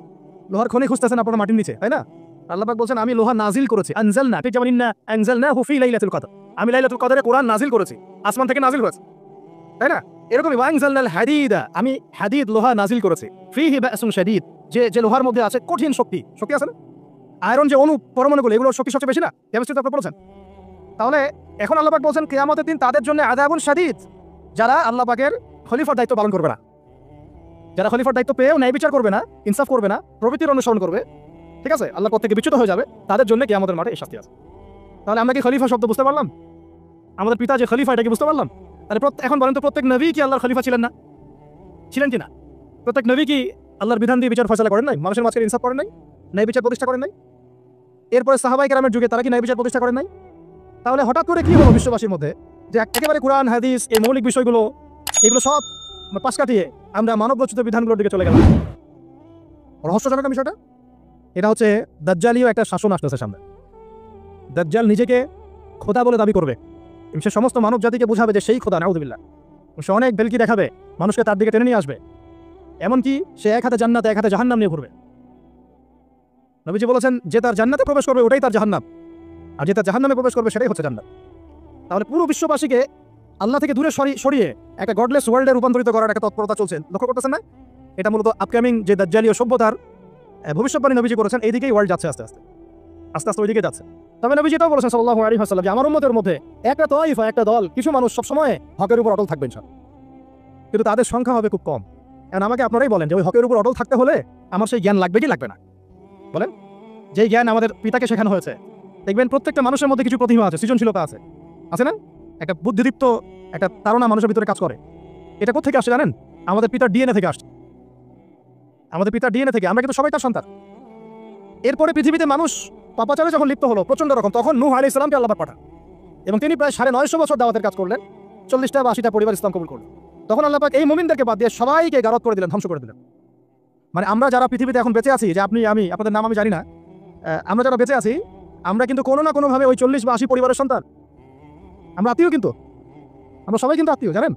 লোহার খনি খুঁজতেছেন আপনারা মাটির নিচে, তাই না? আল্লাহ পাক বলছেন আমি লোহা নাজিল করেছি। আনজালনা, ঠিক যেমন ইন্না আনজালনাহু ফী লাইলাতুল কদর, আমি লাইলাতুল কদরে কোরআন নাজিল করেছি, আসমান থেকে নাজিল হয়েছে, তাই না? এরকমই ওয়ানজালনাল হাদীদা, আমি হাদীদ লোহা নাজিল করেছি, ফীহি বাসুন শাদীদ, যে লোহার মধ্যে আছে কঠিন শক্তি আছে না? আয়রন যে অণু পরমাণুগুলো, এগুলোর শক্তি সবচেয়ে বেশি না? কেমিস্ট্রিতে আপনি পড়েছেন। তাহলে এখন আল্লাহ পাক বলছেন কিয়ামতের দিন তাদের জন্য আযাবুন শাদীদ, যারা আল্লাহ পাকের খলিফার দায়িত্ব পালন করবে না। যারা খলিফার দায়িত্ব পেয়েও ন্যায় বিচার করবে না, ইনসাফ করবে না, প্রবৃত্তির অনুসরণ করবে, ঠিক আছে, আল্লাহর পথ থেকে বিচ্যুত হয়ে যাবে, তাদের জন্য কিয়ামতের মাঠে এই শাস্তি আছে। তাহলে আমরা কি খলিফা শব্দ বুঝতে পারলাম? আমাদের পিতা যে খলিফা, এটা কি বুঝতে পারলাম? তাহলে এখন বলেন তো, প্রত্যেক নবী কি আল্লাহর খলিফা ছিলেন না? ছিলেন কি না? প্রত্যেক নবী কি আল্লাহর বিধান দিয়ে বিচার ফয়সালা করেন নাই? মানুষের মাঝখানে ইনসাফ করেন নাই? ন্যায় বিচার প্রতিষ্ঠা করেন নাই? এরপরে সাহাবায়ে কেরামের যুগে তারা কি ন্যায় বিচার প্রতিষ্ঠা করেন নাই? তাহলে হঠাৎ করে কি হলো বিশ্ববাসীর মধ্যে যে একেবারে কোরআন হাদিস এই মৌলিক বিষয়গুলো এগুলো সব পাশ কাটিয়ে আমরা মানবরচিত বিধানগুলোর দিকে চলে গেলাম? রহস্যজনক বিষয়টা এটা হচ্ছে দাজ্জালীয় একটা শাসন আসতেছে সামনে। দাজ্জাল নিজেকে খোদা বলে দাবি করবে, সে সমস্ত মানব জাতিকে বুঝাবে যে সেই খোদা, নাউযুবিল্লাহ। সে অনেক বেলকি দেখাবে, মানুষকে তার দিকে টেনে নিয়ে আসবে, এমনকি সে এক হাতে জান্নাত এক হাতে জাহান্নাম নিয়ে ঘুরবে। নবীজি বলেছেন, যে তার জান্নাতে প্রবেশ করবে ওটাই তার জাহান্নাম, আর যে তার জাহান্নামে প্রবেশ করবে সেটাই হচ্ছে জান্নাত। তাহলে পুরো বিশ্ববাসীকে আল্লাহ থেকে দূরে সরিয়ে একটা গডলেস ওয়ার্ল্ডে রূপান্তরিত করার একটা তৎপরতা চলছে, লক্ষ্য করতেছেন না? এটা মূলত আপকামিং যে দাজ্জালীয় সভ্যতার ভবিষ্যৎবাণী নবীজি করেছেন, এইদিকেই ওয়ার্ল্ড যাচ্ছে আস্তে আস্তে আস্তে আস্তে ওইদিকে যাচ্ছে। তবে নবীজি এটাও বলেছেন সাল্লাল্লাহু আলাইহি ওয়াসাল্লাম যে আমার উম্মতের মধ্যে একটা তাইফা, একটা দল, কিছু মানুষ সবসময় হকের উপর অটল থাকবে ইনশাআল্লাহ, কিন্তু তাদের সংখ্যা হবে খুব কম। এখন আমাকে আপনারাই বলেন যে ওই হকের উপর অটল থাকতে হলে আমার সেই জ্ঞান লাগবে কি লাগবে না? বলেন, যেই জ্ঞান আমাদের পিতাকে শেখানো হয়েছে, দেখবেন প্রত্যেকটা মানুষের মধ্যে কিছু প্রতিভা আছে, সৃজনশীলতা আছে, আছে না? একটা বুদ্ধিদীপ্ত একটা তাড়না মানুষের ভিতরে কাজ করে। এটা কোথা থেকে আসে জানেন? আমাদের পিতার ডিএনএ থেকে আসছে। আমাদের পিতার ডিএনএ থেকে, আমরা কিন্তু সবাই তার সন্তান। এরপরে পৃথিবীতে মানুষ পাপাচারে যখন লিপ্ত হলো প্রচন্ড রকম, তখন নূহ আলাইহিস সালামকে আল্লাহ পাক পাঠান এবং তিনি প্রায় 950 বছর দাওয়াতের কাজ করলেন, 40টা বা 80টা পরিবার ইসলাম কবুল করলেন। তখন আল্লাহ পাক এই মুমিনদেরকে বাদ দিয়ে সবাইকে গারত করে দিলেন, ধ্বংস করে দিলেন। মানে আমরা যারা পৃথিবীতে এখন বেঁচে আছি, যে আপনি আমি, আপনাদের নাম আমি জানি না, আমরা যারা বেঁচে আছি, আমরা কিন্তু কোনো না কোনোভাবে ওই 40 বা 80 পরিবারের সন্তান। আমরা আত্মীয়, কিন্তু আমরা সবাই কিন্তু আত্মীয়, জানেন?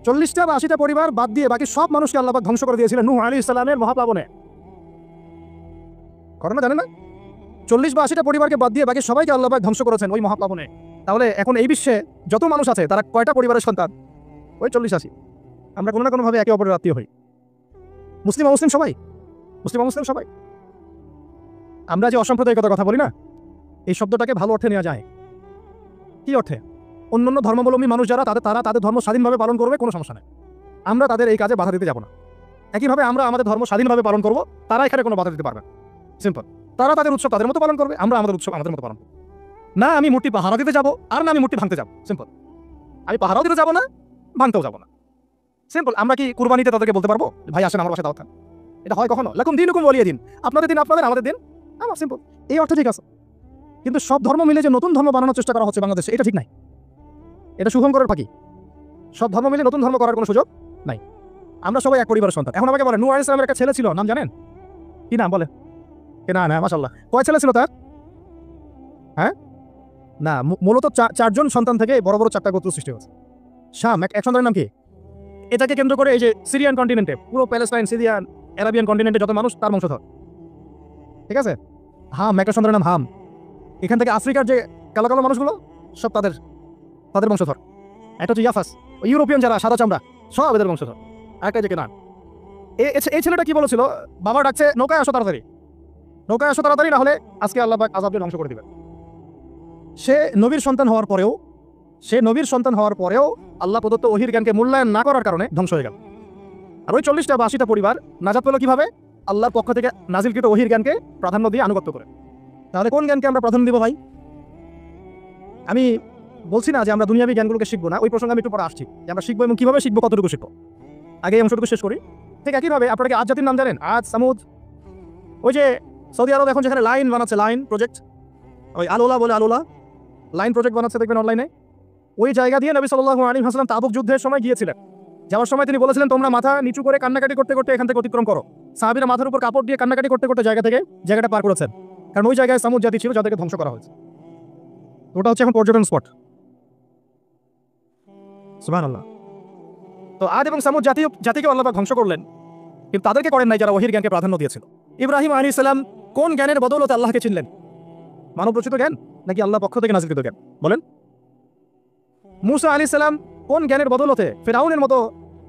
40টা বা 80টা পরিবার বাদ দিয়ে বাকি সব মানুষকে আল্লাহ পাক ধ্বংস করে দিয়েছিলেন নূহ আলাইহিস সালামের মহাপ্লাবনে। করে না, জানেন না? 40 বা 80টা পরিবারকে বাদ দিয়ে বাকি সবাইকে আল্লাহ পাক ধ্বংস করেছেন ওই মহাপ্লাবনে। তাহলে এখন এই বিশ্বে যত মানুষ আছে তারা কয়টা পরিবারের সন্তান? ওই 40-80। আমরা কোনো না কোনোভাবে একে অপরের আত্মীয় হই। মুসলিম অমুসলিম সবাই, মুসলিম অমুসলিম সবাই। আমরা যে অসাম্প্রদায়িকতার কথা বলি না, এই শব্দটাকে ভালো অর্থে নেওয়া যায়। কি অর্থে? অন্যান্য ধর্মাবলম্বী মানুষ যারা তারা তাদের ধর্ম স্বাধীনভাবে পালন করবে, কোনো সমস্যা নেই, আমরা তাদের এই কাজে বাধা দিতে যাব না। একইভাবে আমরা আমাদের ধর্ম স্বাধীনভাবে পালন করব, তারা এখানে কোনো বাধা দিতে পারবে না। সিম্পল। তারা তাদের উৎসব তাদের মতো পালন করবে, আমরা আমাদের উৎসব আমাদের মতো পালন করব। না আমি মূর্তি পাহারা দিতে যাব, আর না আমি মূর্তি ভাঙতে যাব। সিম্পল। আমি পাহারাও দিতে যাব না, ভাঙতেও যাব না। সিম্পল। আমরা কি কুরবানিতে তাদেরকে বলতে পারবো ভাই আসেন আমার বাসায় দাওয়াত খান? এটা হয় কখনো? লাকুম দীনুকুম ওয়ালিয়া দিন। আপনাদের দিন আপনাদের, আমাদের দিন আমার। সিম্পল। এই অর্থ ঠিক আছে, কিন্তু সব ধর্ম মিলে যে নতুন ধর্ম বানানোর চেষ্টা করা হচ্ছে বাংলাদেশে, এটা ঠিক নাই। এটা শুভঙ্করের ফাঁকি। সব ধর্ম মিলে নতুন ধর্ম করার কোনো সুযোগ নাই। আমরা সবাই এক পরিবারের সন্তান। এখন আমাকে বলেন, নূহ আলাইহিস সালামের একটা ছেলে ছিল, নাম জানেন? কি নাম বলে? না না, মাশাআল্লাহ। কয় ছেলে ছিল তার? হ্যাঁ না, মূলত 4জন সন্তান থেকে বড় বড় 4টা গোত্র সৃষ্টি হয়েছে। শাম এক সন্তানের নাম কি? এটাকে কেন্দ্র করে এই যে সিরিয়ান কন্টিনেন্টে, পুরো প্যালেস্টাইন, সিরিয়ান, আরাবিয়ান কন্টিনেন্টে যত মানুষ, তার বংশধর। ঠিক আছে? হাম একটা সন্তানের নাম হাম। এখান থেকে আফ্রিকার যে কালো কালো মানুষগুলো সব তাদের বংশধর। একটা হচ্ছে ইয়াফাস, ইউরোপিয়ান যারা সাদা চামড়া, সব এদের বংশধর। একটা যে কেনান। এই ছেলেটা কি বলেছিল? বাবা ডাকছে নৌকায় আসো তাড়াতাড়ি, নৌকায় আসো তাড়াতাড়ি, না হলে আজকে আল্লাহ পাক আযাব দিয়ে ধ্বংস করে দিবেন। সে নবীর সন্তান হওয়ার পরেও আল্লাহ প্রদত্ত ওহীর জ্ঞানকে মূল্যায়ন না করার কারণে ধ্বংস হয়ে গেল। আর ওই 40টা বা 80টা পরিবার নাজাত পেল কিভাবে? আল্লাহর পক্ষ থেকে নাজিলকৃত ওহীর জ্ঞানকে প্রাধান্য দিয়ে আনুগত্য করে। তাহলে কোন জ্ঞানকে আমরা প্রাধান্য দিব ভাই? আমি বলছি না যে আমরা দুনিয়াবী জ্ঞানগুলোকে শিখবো না, ওই প্রসঙ্গে আমি একটু পরে আসছি, যে আমরা শিখবো এবং কিভাবে শিখবো, কতটুকু শিখবো। আগে এই অংশটুকু শেষ করি। ঠিক একইভাবে আপনারা কি আদ জাতির নাম জানেন? আদ, সামুদ। ওই যে সৌদি আরব এখন যেখানে লাইন বানাচ্ছে, লাইন প্রজেক্ট, ওই আলোলা বলে, আলোলা লাইন প্রজেক্ট বানাচ্ছে, দেখবেন অনলাইনে। ওই জায়গা দিয়ে নবী সাল্লাল্লাহু আলাইহি ওয়াসাল্লাম তাবুক যুদ্ধের সময় গিয়েছিলেন। যাওয়ার সময় তিনি বলেছিলেন, তোমরা মাথা নিচু করে কান্নাকাটি করতে করতে এখান থেকে অতিক্রম করো। সাহাবীরা মাথার উপর কাপড় দিয়ে কান্নাকাটি করতে করতে জায়গাটা পার করেছেন, কারণ ওই জায়গায় সামুদ জাতি ছিল যাদেরকে ধ্বংস করা হয়েছে। ওটা হচ্ছে এখন পর্যটন স্পট। সুবহানাল্লাহ। তো আদ এবং সামুদ জাতিকে আল্লাহ পাক ধ্বংস করলেন, কিন্তু তাদেরকে করেন নাই যারা ওহীর জ্ঞানকে প্রাধান্য দিয়েছিল। ইব্রাহিম আলাইহিস সালাম কোন জ্ঞানের বদৌলতে আল্লাহকে চিনলেন? মানব রচিত জ্ঞান নাকি আল্লাহ পক্ষ থেকে নাযিলকৃত জ্ঞান? বলেন। মূসা আলাইহিস সালাম কোন জ্ঞানের বদৌলতে ফিরআউনের মতো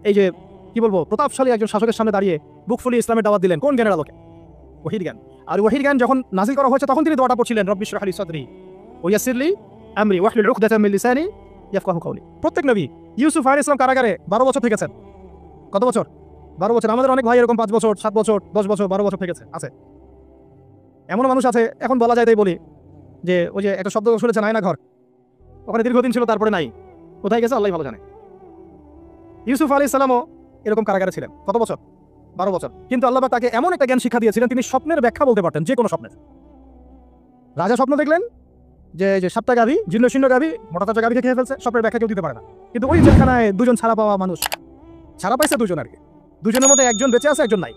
এই যে কি বলবো প্রতাপশালী একজন শাসকের সামনে দাঁড়িয়ে বুক ফুলিয়ে ইসলামের দাওয়াত দিলেন? কোন জ্ঞানের আলোকে? ওহীর জ্ঞান। আর ওহীর জ্ঞান যখন নাযিল করা হয়েছে তখন তিনি দোয়াটা পড়ছিলেন, রব্বি ইশরাহ লি সাদরি ওয়া ইয়াসসির লি আমরি ওয়াহলুল উকদাতাম মিন লিসানি ইয়াফকাহু কওলি। প্রত্যেক নবী, ইউসুফ আলাইহিস সালাম কারাগারে 12 বছর থেকেছেন। কত বছর? 12 বছর। আমাদের অনেক ভাই এরকম 5 বছর, 7 বছর, 10 বছর, 12 বছর থেকেছে, আছে। এমন মানুষ আছে, এখন বলা যায় তাই বলি, যে ওই যে একটা শব্দ শুনেছে নাই না ঘর, ওখানে দীর্ঘদিন ছিল, তারপরে নাই, কোথায় গেছে আল্লাহ ভালো জানে। ইউসুফ আলাইহিস সালামও এরকম কারাগারে ছিলেন, কত বছর? 12 বছর। কিন্তু আল্লাহ পাক তাকে এমন একটা জ্ঞান শিক্ষা দিয়েছিলেন, তিনি স্বপ্নের ব্যাখ্যা বলতে পারতেন, যে কোনো স্বপ্নের। রাজা স্বপ্ন দেখলেন যে 7টা গাভী, জীর্ণ শীর্ণ গাভী, মোটা তাজা গাভীকে খেয়ে ফেলছে, স্বপ্নের ব্যাখ্যা কেউ দিতে পারে না। কিন্তু ওই জেলখানায় 2 জন ছাড়া পাওয়া মানুষ, ছাড়া পাইছে 2 জন আর কি, 2 জনের মধ্যে একজন বেঁচে আছে, একজন নাই।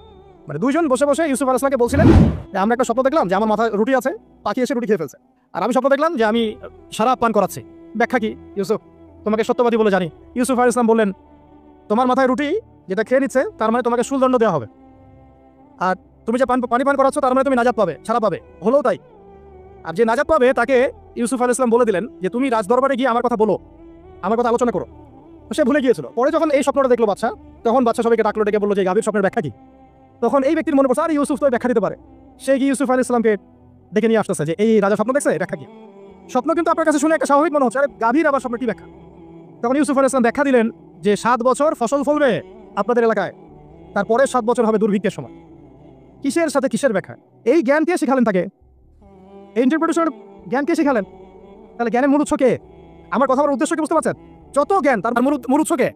মানে 2 জন বসে বসে ইউসুফ আলাইহিস সালামকে বলছিলেন যে আমরা একটা স্বপ্ন দেখলাম যে আমার মাথায় রুটি আছে, পাখি এসে রুটি খেয়ে ফেলছে, আর আমি স্বপ্ন দেখলাম যে আমি শরাব পান করাচ্ছি, ব্যাখ্যা কি ইউসুফ? তোমাকে সত্যবাদী বলে জানি। ইউসুফ আলাইহিস সালাম বললেন, তোমার মাথায় রুটি যেটা খেয়ে নিচ্ছে, তার মানে তোমাকে শুলদণ্ড দেওয়া হবে, আর তুমি যে পানি পান করাচ্ছ, তার মানে তুমি নাজাত পাবে, ছাড়া পাবে। হলেও তাই। আর যে নাজাত পাবে তাকে ইউসুফ আলাইহিস সালাম বলে দিলেন যে তুমি রাজদরবারে গিয়ে আমার কথা বলো, আমার কথা আলোচনা করো। সে ভুলে গিয়েছিল। পরে যখন এই স্বপ্নটা দেখলো বাদশা, তখন বাদশা সবাইকে ডাকলো, ডেকে বললো যে গাভীর স্বপ্নের ব্যাখ্যা কি। তখন এই ব্যক্তির মনে পড়ছে, আর ইউসুফ তো ব্যাখ্যা দিতে পারে। সে গিয়ে ইউসুফ আলাইহিস সালামকে ডেকে নিয়ে আসতেছে যে এই রাজা স্বপ্ন দেখছে, ব্যাখ্যা কি। স্বপ্ন কিন্তু আপনার কাছে শুনে একটা স্বাভাবিক মনে হচ্ছে, আরে গাভীর আবার স্বপ্নের কি ব্যাখ্যা। তখন ইউসুফ আলাইহিস সালাম ব্যাখ্যা দিলেন যে 7 বছর ফসল ফলবে আপনাদের এলাকায়, তারপরে 7 বছর হবে দুর্ভিক্ষের সময়। কিসের সাথে কিসের ব্যাখ্যা? এই জ্ঞান কে শিখালেন তাকে? এই ইন্টারপ্রিটেশনের জ্ঞান কে শিখালেন? তাহলে জ্ঞানের মূল উৎস কে? আমার কথা বলার উদ্দেশ্য কি বুঝতে পারছেন? যত জ্ঞান তার মূল উৎস কে?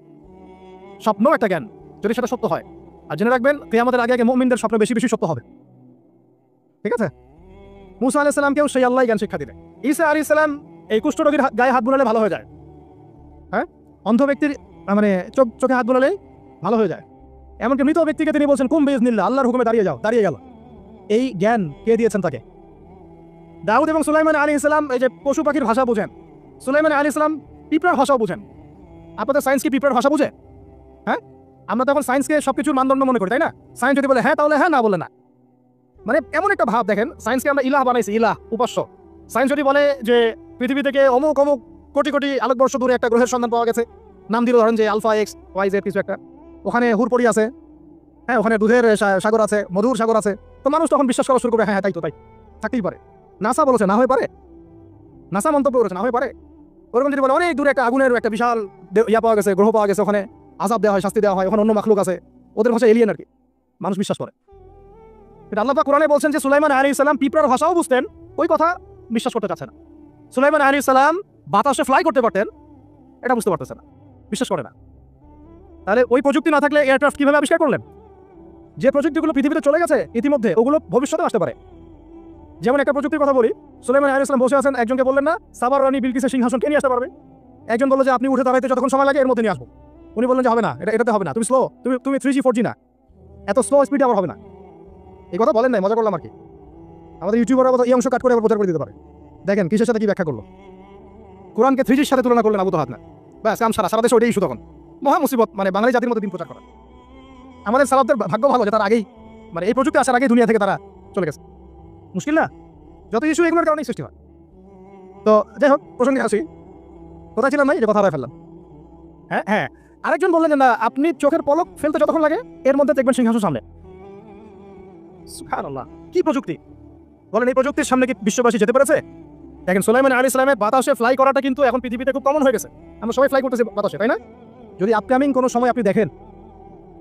স্বপ্ন একটা জ্ঞান, যদি সেটা সত্য হয়। আর জেনে রাখবেন, কিয়ামতের আগে আগে মুমিনদের স্বপ্ন বেশি বেশি সত্য হবে। ঠিক আছে? মুসা আলাইহিস সালামকেও সেই আল্লাহই জ্ঞান শিক্ষা দিলেন। ঈসা আলাইহিস সালাম এই কুষ্ঠরোগীর গায়ে হাত বুলালে ভালো হয়ে যায়। হ্যাঁ, অন্ধ ব্যক্তির মানে চোখে হাত বুলালে ভালো হয়ে যায়। এমনকি মৃত ব্যক্তিকে তিনি বলছেন কুম বিইজনিল্লাহ, আল্লাহর হুকুমে দাঁড়িয়ে যাও, দাঁড়িয়ে গেল। এই জ্ঞান কে দিয়েছেন তাকে? দাউদ এবং সুলাইমান আলাইহিস সালাম এই যে পশু পাখির ভাষা বুঝেন, সুলাইমান আলাইহিস সালাম পিঁপড়ার ভাষাও বুঝেন। আপনাদের সায়েন্স কি পিঁপড়ার ভাষা বুঝে? হ্যাঁ, আমরা তখন সায়েন্সকে সবকিছুর মানদণ্ড মনে করি, তাই না? সায়েন্স যদি বলে হ্যাঁ তাহলে হ্যাঁ, না বলে না। মানে এমন একটা ভাব দেখেন, সায়েন্সকে আমরা ইলাহ বানাইছি, ইলাহ, উপাস্য। সায়েন্স যদি বলে যে পৃথিবী থেকে অমুক অমুক কোটি কোটি আলোকবর্ষ দূরে একটা গ্রহের সন্ধান পাওয়া গেছে, নাম দিল ধরেন যে আলফা এক্স ওয়াই জেড কিছু একটা, ওখানে হুরপরি আছে, হ্যাঁ ওখানে দুধের সাগর আছে, মধুর সাগর আছে, তো মানুষ তখন বিশ্বাস করা শুরু করবে, হ্যাঁ তাই তো, তাই থাকতেই পারে। নাসা বলেছে না হয়ে পারে, নাসা মন্তব্য করেছে না হয়ে পারে। ওরকম যদি বলে অনেক দূরে একটা আগুনের একটা বিশাল ইয়া পাওয়া গেছে, গ্রহ পাওয়া গেছে, ওখানে আযাব দেওয়া হয়, শাস্তি দেওয়া হয়, ওখানে অন্য মাখলুক আছে, ওদের ভাষা এলিয়েন আর কি, মানুষ বিশ্বাস করে। কিন্তু আল্লাহ পাক কোরআনে বলছেন যে সুলাইমান আলাইহিস সালাম পিঁপড়ার ভাষাও বুঝতেন, ওই কথা বিশ্বাস করতে চাচ্ছে না। সুলাইমান আলাইহিস সালাম বাতাসে ফ্লাই করতে পারতেন, এটা বুঝতে পারতেছে না, বিশ্বাস করে না। তাহলে ওই প্রযুক্তি না থাকলে এয়ারক্রাফট কিভাবে আবিষ্কার করলেন? যে প্রযুক্তিগুলো পৃথিবীতে চলে গেছে ইতিমধ্যে, ওগুলো ভবিষ্যতে আসতে পারে। যেমন একটা প্রযুক্তির কথা বলি, সুলাইমান আলাইহিস সালাম বসে আছেন, একজনকে বললেন না সাবার রানী বিলকিসের সিংহাসন কে নিয়ে আসতে পারবে? একজন বলল যে আপনি উঠে দাঁড়াইতে যতক্ষণ সময় লাগে এর মধ্যে নিয়ে আসবো। উনি বললেন যে হবে না, এটাতে হবে না, তুমি স্লো, তুমি 3G 4G না, এত স্লো স্পিডে আবার হবে না। এই কথা বলেন নাই, মজা করলাম আর কি। আমাদের ইউটিউবার এই অংশ কাট করে আবার প্রচার করে দিতে পারে। দেখেন কিসের সাথে কি ব্যাখ্যা করলো। কোরআনকে 3Gর সাথে তুলনা করলেন আবু তো হাত না, ব্যাস কাম সারা দেশে ওইটাই ইস্যু। তখন মহা মুসিবত, মানে বাঙালি জাতির মধ্যে দিন প্রচার করা। আমাদের সালাফদের ভাগ্য ভালো যে তার আগেই, মানে এই প্রযুক্তি আসার আগেই দুনিয়া থেকে তারা চলে গেছে। মুশকিল না? যত ইস্যু এগুলোর কারণেই সৃষ্টি হয়। তো যাই হোক, প্রসঙ্গে আসি, কোথায় ছিলাম নাই, যে কথা হারাই ফেললাম। হ্যাঁ হ্যাঁ, আরেকজন বললেন যে না, আপনি চোখের পলক ফেলতে যতক্ষণ লাগে এর মধ্যে দেখবেন সিংহাসন সামনে। সুবহানাল্লাহ, কি প্রযুক্তি বলেন! এই প্রযুক্তির সামনে কি বিশ্ববাসী যেতে পেরেছে? দেখেন সুলাইমান আলাইহিস সালামের বাতাসে ফ্লাই করাটা কিন্তু এখন পৃথিবীতে খুব কমন হয়ে গেছে, আমরা সবাই ফ্লাই করতেছি বাতাসে, তাই না? যদি আপকামিং কোনো সময় আপনি দেখেন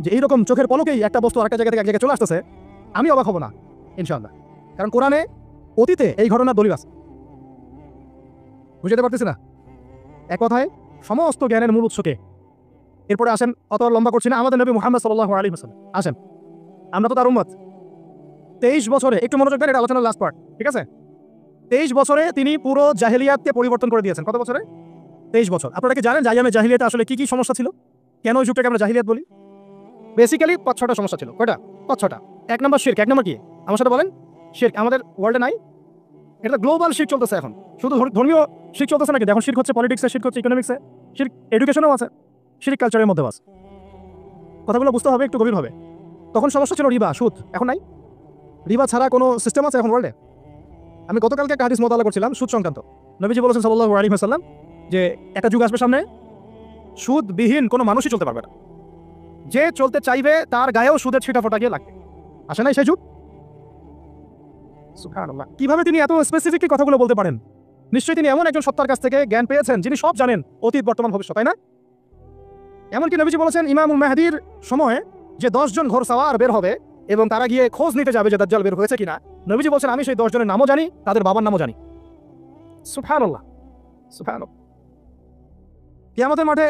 যে এইরকম চোখের পলকেই একটা বস্তু আরেকটা জায়গা থেকে এক জায়গায় চলে আসতেছে, আমি অবাক হব না ইনশাআল্লাহ। কারণ কোরআনে অতীতে এই ঘটনার দলিল আছে। বুঝতে পারতেছি না? এক কথায় সমস্ত জ্ঞানের মূল উৎসকে। এরপরে আসেন, অত লম্বা করছি না, আমাদের নবী মুহাম্মদ সাল্লাল্লাহু আলাইহি ওয়াসাল্লাম আসেন, আমরা তো তার উম্মত। 23 বছরে, একটু মনোযোগ দেন, এটা আলোচনার লাস্ট পার্ট, ঠিক আছে? 23 বছরে তিনি পুরো জাহেলিয়াতকে পরিবর্তন করে দিয়েছেন। কত বছরে? 23 বছর। আপনারা কি জানেন যে আইয়ামে জাহিলিয়াতে আসলে কি কি সমস্যা ছিল? কেন ওই যুগটাকে আমরা জাহিলিয়াত বলি? বেসিক্যালি 5-6টা সমস্যা ছিল। কয়টা? 5-6টা। 1 নম্বর শিরক। 1 নম্বর কি? আমার সাথে বলেন। শিরক আমাদের ওয়ার্ল্ডে নাই, এটা গ্লোবাল শিরক চলতেছে এখন। শুধু ধর্মীয় শিরক চলতেছে না, কিন্তু এখন শিরক হচ্ছে পলিটিক্সে, শিরক হচ্ছে ইকোনমিক্সে, শিরক এডুকেশনেও আছে, শিরক কালচারের মধ্যেও আছে। কথাগুলো বুঝতে হবে একটু গভীরভাবে। তখন সমস্যা ছিল রিবা, সুদ। এখন নাই। রিবা ছাড়া কোনো সিস্টেম আছে এখন ওয়ার্ল্ডে? আমি গতকালকে একটা হাদিস মোতালা করছিলাম সুদ সংক্রান্ত। নবীজি বলেছেন সাল্লাল্লাহু আলাইহি ওয়াসাল্লাম যে একটা যুগ আসবে সামনে, সুদবিহীন কোনো মানুষই চলতে পারবে না। যে চলতে চাইবে তার গায়েও সুদের ছিটা ফোটা গিয়ে লাগবে। আসে নাই সেই যুগ? সুবহানাল্লাহ, কিভাবে তিনি এত স্পেসিফিক কথাগুলো বলতে পারেন? নিশ্চয়ই তিনি এমন একজন সত্তার কাছ থেকে জ্ঞান পেয়েছেন যিনি সব জানেন, অতীত বর্তমান ভবিষ্যৎ, তাই না? এমনকি নবীজি বলেছেন ইমামুল মাহদির সময়ে যে 10 জন ঘোর সাওয়ার বের হবে এবং তারা গিয়ে খোঁজ নিতে যাবে যে দাজ্জাল বের হয়েছে কিনা। নবীজি বলছেন আমি সেই 10 জনের নামও জানি, তাদের বাবার নামও জানি। সুবহানাল্লাহ, সুবহানাল্লাহ। কিয়ামতের মাঠে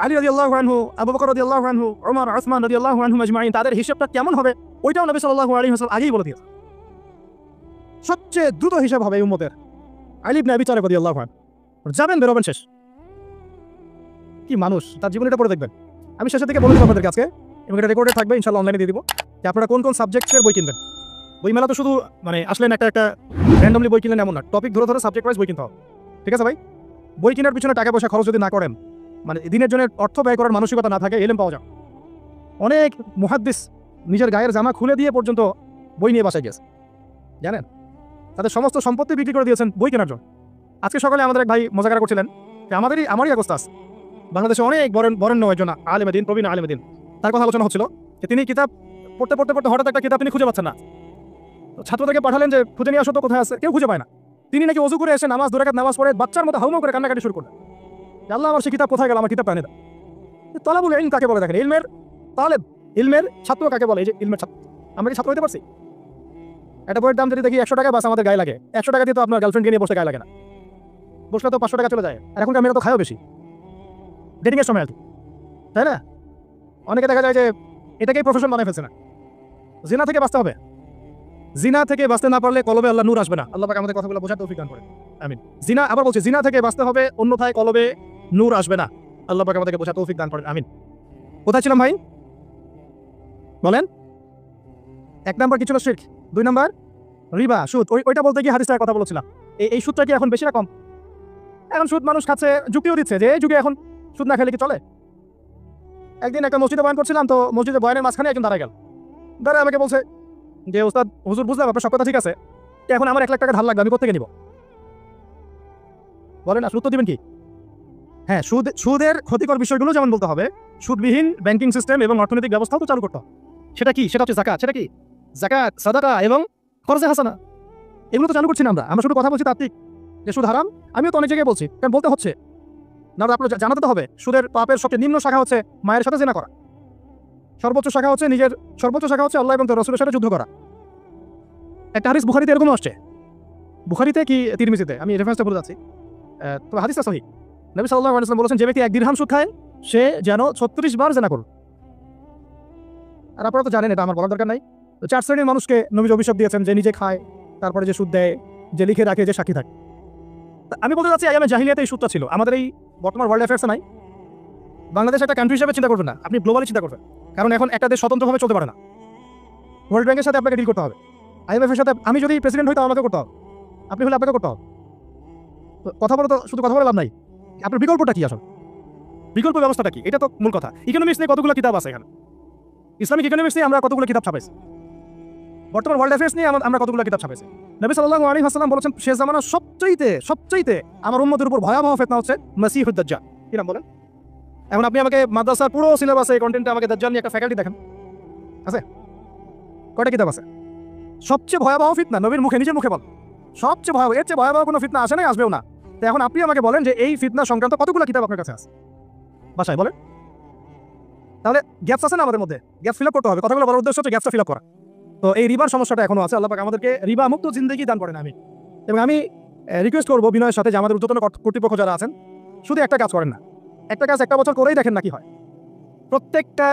আলী রাদিয়াল্লাহু আনহু, আবু বকর রাদিয়াল্লাহু আনহু, ওমর, উসমান রাদিয়াল্লাহু আনহুম আজমাইন, তাদের হিসাবটা কেমন হবে ওইটাও নবী সাল্লাল্লাহু আলাইহি ওয়াসাল্লাম আগেই বলে দিয়েছেন। সবচেয়ে দ্রুত হিসাব হবে এই উম্মতের আলী ইবনে আবি তালিব রাদিয়াল্লাহু আনহু। যাবেন বেরোবেন শেষ। কি মানুষ, তার জীবনীটা পড়ে দেখবেন। আমি শেষের দিকে বলে দেবো আপনাদের কাছে, এবং এটা রেকর্ডে থাকবে, ইনশাআল্লাহ অনলাইনে দিয়ে দিব, যে আপনারা কোন কোন সাবজেক্টের বই কিনবেন। বই মেলা তো শুধু মানে আসলেন একটা র্যান্ডমলি বই কিনলেন এমন না, টপিক ধরে ধরে সাবজেক্ট ওয়াইজ বই কিনতে হবে। ঠিক আছে ভাই? বই কেনার পিছনে টাকা পয়সা খরচ যদি না করেন, মানে দিনের জন্য অর্থ ব্যয় করার মানসিকতা না থাকে, এলেম পাওয়া যায়। অনেক মুহাদ্দিস নিজের গায়ের জামা খুলে দিয়ে পর্যন্ত বই নিয়ে বাসায় গেছে, জানেন? তাদের সমস্ত সম্পত্তি বিক্রি করে দিয়েছেন বই কেনার জন্য। আজকে সকালে আমাদের এক ভাই মজাকারা করছিলেন যে আমারই অবস্থা আছে, বাংলাদেশে অনেক বরেণ্য একজন আলেমে দিন, প্রবীণ আলেমে দিন, তার কথা আলোচনা হচ্ছিল যে তিনি কিতাব পড়তে পড়তে পড়তে হঠাৎ একটা কিতাব তিনি খুঁজে পাচ্ছেন না। ছাত্রদেরকে পাঠালেন যে খুঁজে নিয়ে আসো তো, কোথায় আছে, কেউ খুঁজে পায় না। তিনি নাকি ওযু করে এসে নামাজ 2 রাকাত নামাজ পড়ে বাচ্চার মতো হাউমাউ করে কান্নাকাটি শুরু করলেন, আল্লাহ আমার সেই কিতাব কোথায় গেল, আমার কিতাব টানে দাও। তালাবুল ইলম কাকে বলে দেখেন? ইলমের তালেব, ইলমের ছাত্র কাকে বলে? এই যে ইলমের ছাত্র, আমরা কি ছাত্র হতে পারছি? একটা বইয়ের দাম যদি দেখি 100 টাকা, বাস আমাদের গায়ে লাগে। 100 টাকা দিয়ে তো আপনার গার্লফ্রেন্ডকে নিয়ে বসে গায়ে লাগে না, বসলে তো 500 টাকা চলে যায়। আর এখনকার মেয়েরা তো খায়ও বেশি, ডেটিং এর সময় আর কি, তাই না? অনেকে দেখা যায় যে এটাকেই প্রফেশন বানায় ফেলছে না। জিনা থেকে বাঁচতে হবে, জিনা থেকে বাঁচতে না পারলে কলবে আল্লাহ নূর আসবে না। আল্লাহ পাক আমাদের কথাগুলো বোঝার তৌফিক দান করেন, আমিন। জিনা, আবার বলছি, জিনা থেকে বাঁচতে হবে, অন্যথায় কলবে নূর আসবে না। আল্লাহ পাক আমাদেরকে বোঝার তৌফিক দান করেন, আমিন। কোথায় ছিলাম ভাই বলেন? 1 নাম্বার কি ছিল? শিরক। 2 নাম্বার রিবা, সুদ। ওইটা বলতে গিয়ে হাদিসটার কথা বলছিলাম। এই সুদটা কি এখন বেশি না কম? এখন সুদ মানুষ খাচ্ছে, যুক্তিও দিচ্ছে যে এই যুগে এখন সুদ না খেলে কি চলে? একদিন একটা মসজিদে বয়ান করছিলাম, তো মসজিদে বয়ানের মাঝখানে একজন দাঁড়ায় গেল, দাঁড়ায় আমাকে বলছে যে ওস্তাদ, হুজুর বুঝলাম আপনার সব কথা ঠিক আছে, এখন আমার 1 লাখ টাকা ধার লাগবে, আমি কোত্থেকে নিব? বলেন আসলে উত্তর দিবেন কি? হ্যাঁ, সুদের ক্ষতিকর বিষয়গুলো যেমন বলতে হবে, সুদবিহীন ব্যাংকিং সিস্টেম এবং অর্থনৈতিক ব্যবস্থাও তো চালু করতে হবে। সেটা কি? সেটা হচ্ছে যাকাত। সেটা কি? যাকাত, সাদাকা এবং খরচে হাসানা। এগুলো তো চালু করছি না আমরা শুধু কথা বলছি তাত্ত্বিক যে সুদ হারাম। আমিও তো অনেক জায়গায় বলছি, কারণ বলতে হচ্ছে না, আপনার জানাতে তো হবে। সুদের পাপের সবচেয়ে নিম্ন শাখা হচ্ছে মায়ের সাথে জিনা করা, সর্বোচ্চ শাখা হচ্ছে আল্লাহ এবং তার রাসূলের সাথে যুদ্ধ করা। একটা হাদিস বুখারীতে এরকম আসছে, বুখারীতে কি তিরমিজিতে, আমি রেফারেন্সটা বলে যাচ্ছি, তবে হাদিসটা সহিহ। নবী সাল্লাল্লাহু আলাইহি ওয়াসাল্লাম বলেছেন, যে ব্যক্তি 1 দিরহাম সুদ খায় সে যেন 36 বার জিনা করুন। আর আপনারা তো জানেন, এটা আমার বলার দরকার নাই। তো 4 শ্রেণীর মানুষকে নবীজি অভিশাপ দিয়েছেন, যে নিজে খায়, তারপরে যে সুদ দেয়, যে লিখে রাখে, যে সাক্ষী থাকে। আমি বলতে চাচ্ছি, আইয়ামে জাহিলিয়াতে এই সুদটা ছিল, আমাদের এই বর্তমান ওয়ার্ল্ড অ্যাফেয়ার্সে নাই। বাংলাদেশ একটা কান্ট্রি হিসেবে চিন্তা করবেন না, আপনি গ্লোবালি চিন্তা করবেন, কারণ এখন একটা দেশ স্বতন্ত্রভাবে চলতে পারে না। ওয়ার্ল্ড ব্যাংকের সাথে আপনাকে ডিল করতে হবে, IMF এর সাথে। আমি যদি প্রেসিডেন্ট হই, তাও আমাকে করতে হবে, আপনি হলে আপনাকে করতে হবে। কথা বলে তো শুধু কথা বলে লাভ নাই, আপনার বিকল্পটা কি? আসলে বিকল্প ব্যবস্থাটা কি? এটা তো মূল কথা। ইকোনমিক্স নিয়ে কতগুলো কিতাব আছে এখানে, ইসলামিক ইকোনমিক্স নিয়ে আমরা কতগুলো কিতাব ছাপাইছি, বর্তমান ওয়ার্ল্ড অ্যাফেয়ার্স নিয়ে আমরা কতগুলো কিতাব ছাপাইছি। নবী সাল্লাল্লাহু আলাইহি ওয়াসাল্লাম বলেছেন, শেষ জামানার সবচাইতে আমার উম্মতের উপর ভয়াবহ ফিতনা হচ্ছে মাসিহুদ দাজ্জাল। কি নাম বলেন? এখন আপনি আমাকে মাদ্রাসার পুরো সিলেবাসে কন্টেন্টে আমাকে দাজ্জাল নিয়ে একটা ফ্যাকাল্টি দেখেন, আছে? কয়টা কিতাব আছে? সবচেয়ে ভয়াবহ ফিতনা নবীর মুখে, নিজের মুখে বল, সবচেয়ে ভয়াবহ, এর চেয়ে ভয়াবহ কোনো ফিতনা আসে নাই, আসবেও না। তো এখন আপনি আমাকে বলেন যে এই ফিতনা সংক্রান্ত কতগুলো কিতাব আপনার কাছে আছে বাসায়, বলেন? তাহলে গ্যাপস আছে না আমাদের মধ্যে? গ্যাপ ফিল আপ করতে হবে। কথাগুলো বলার উদ্দেশ্য হচ্ছে গ্যাপটা ফিল আপ করা। তো এই রিবার সমস্যাটা এখনো আছে। আল্লাহ পাক আমাদেরকে রিবা মুক্ত জিন্দেগি দান করেন, আমি। এবং আমি রিকোয়েস্ট করবো বিনয়ের সাথে যে আমাদের ঊর্ধ্বতন কর্তৃপক্ষ যারা আছেন, শুধু একটা কাজ করেন না, একটা কাজ 1 বছর করেই দেখেন না কি হয়। প্রত্যেকটা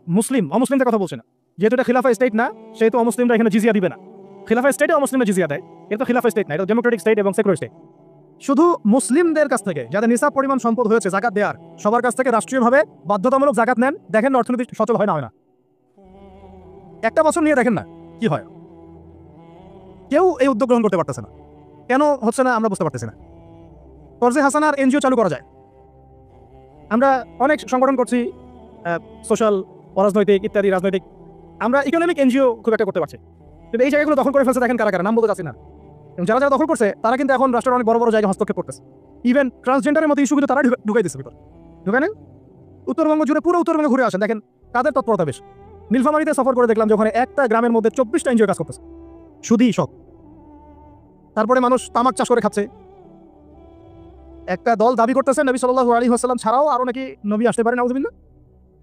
মুসলিম, অমুসলিমদের কথা বলছে না, যেহেতু এটা খিলাফা স্টেট না, সেহেতু অমুসলিমরা এখানে জিজিয়া দিবে না। খিলাফা স্টেটে অমুসলিমরা জিজিয়া দেয়, এটা তো খিলাফা স্টেট না, এটা ডেমোক্রেটিক স্টেট এবং সেকুলার স্টেট। শুধু মুসলিমদের কাছ থেকে, যাদের নিসাব পরিমাণ সম্পদ হয়েছে যাকাত দেওয়ার, সবার কাছ থেকে রাষ্ট্রীয়ভাবে বাধ্যতামূলক জাকাত নেন, দেখেন অর্থনীতি সচল হয় না। 1 বছর নিয়ে দেখেন না কি হয়। কেউ এই উদ্যোগ গ্রহণ করতে পারতেছে না। কেন হচ্ছে না আমরা বুঝতে পারতেছি না। কর্জে হাসানার এনজিও চালু করা যায়। আমরা অনেক সংগঠন করছি, সোশ্যাল, অরাজনৈতিক ইত্যাদি রাজনৈতিক। আমরা ইকোনমিক এনজিও খুব একটা করতে পারছি, কিন্তু এই জায়গাগুলো দখল করে ফেলছে, দেখেন কারা কারা, নাম বলতে চাচ্ছি না। এবং যারা যারা দখল করছে তারা কিন্তু এখন রাষ্ট্রের অনেক বড় বড় জায়গায় হস্তক্ষেপ করতেছে। ইভেন ট্রান্সজেন্ডারের মতো ইস্যু কিন্তু তারা ঢুকাই দিচ্ছে ভিতরে, ঢুকানেন। উত্তরবঙ্গ জুড়ে, পুরো উত্তরবঙ্গে ঘুরে আসেন, দেখেন কাদের তৎপরতা বেশ। নীলফামারীতে সফর করে দেখলাম যে ওখানে একটা গ্রামের মধ্যে 24টা এনজিও কাজ করতেছে, সুদী শখ। তারপরে মানুষ তামাক চাষ করে খাচ্ছে। একটা দল দাবি করতেছে নবী সাল্লাল্লাহু আলাইহি ওয়াসাল্লাম ছাড়াও আরো নাকি নবী আসতে পারে, নাউযুবিল্লাহ।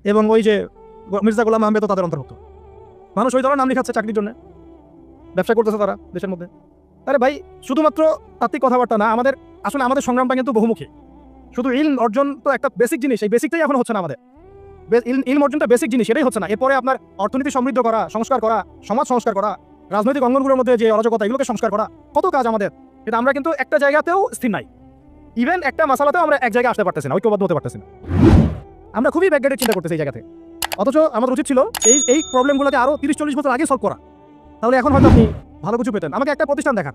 এবং ওই যে মির্জা গোলাম আহমেদও তাদের অন্তর্ভুক্ত। মানুষ ওই ধরনের নাম লিখাচ্ছে চাকরির জন্য, ব্যবসা করতেছে তারা দেশের মধ্যে। আরে ভাই, শুধুমাত্র তাত্ত্বিক কথাবার্তা না, আমাদের সংগ্রামটা কিন্তু বহুমুখী। শুধু ইলম অর্জন তো একটা বেসিক জিনিস, এই বেসিকটাই এখন হচ্ছে না আমাদের। ইলম অর্জনটা বেসিক জিনিস, এটাই হচ্ছে না। এরপরে আপনার অর্থনীতি সমৃদ্ধ করা, সংস্কার করা, সমাজ সংস্কার করা, রাজনৈতিক অঙ্গনগুলোর মধ্যে যে অরাজকতা, এগুলোকে সংস্কার করা, কত কাজ আমাদের। কিন্তু আমরা কিন্তু একটা জায়গাতেও স্থির নাই। ইভেন একটা মাসালাতেও আমরা এক জায়গায় আসতে পারতেছি না, ঐক্যবদ্ধ হতে পারতেছি না। আমরা খুবই ব্যাকডেটেড চিন্তা করতেছি এই জায়গাতে। অথচ আমাদের উচিত ছিল এই প্রবলেমগুলোকে আরো 30-40 বছর আগে সলভ করা। তাহলে এখন হয়তো আপনি ভালো কিছু পেতেন। আমাকে একটা প্রতিষ্ঠান দেখান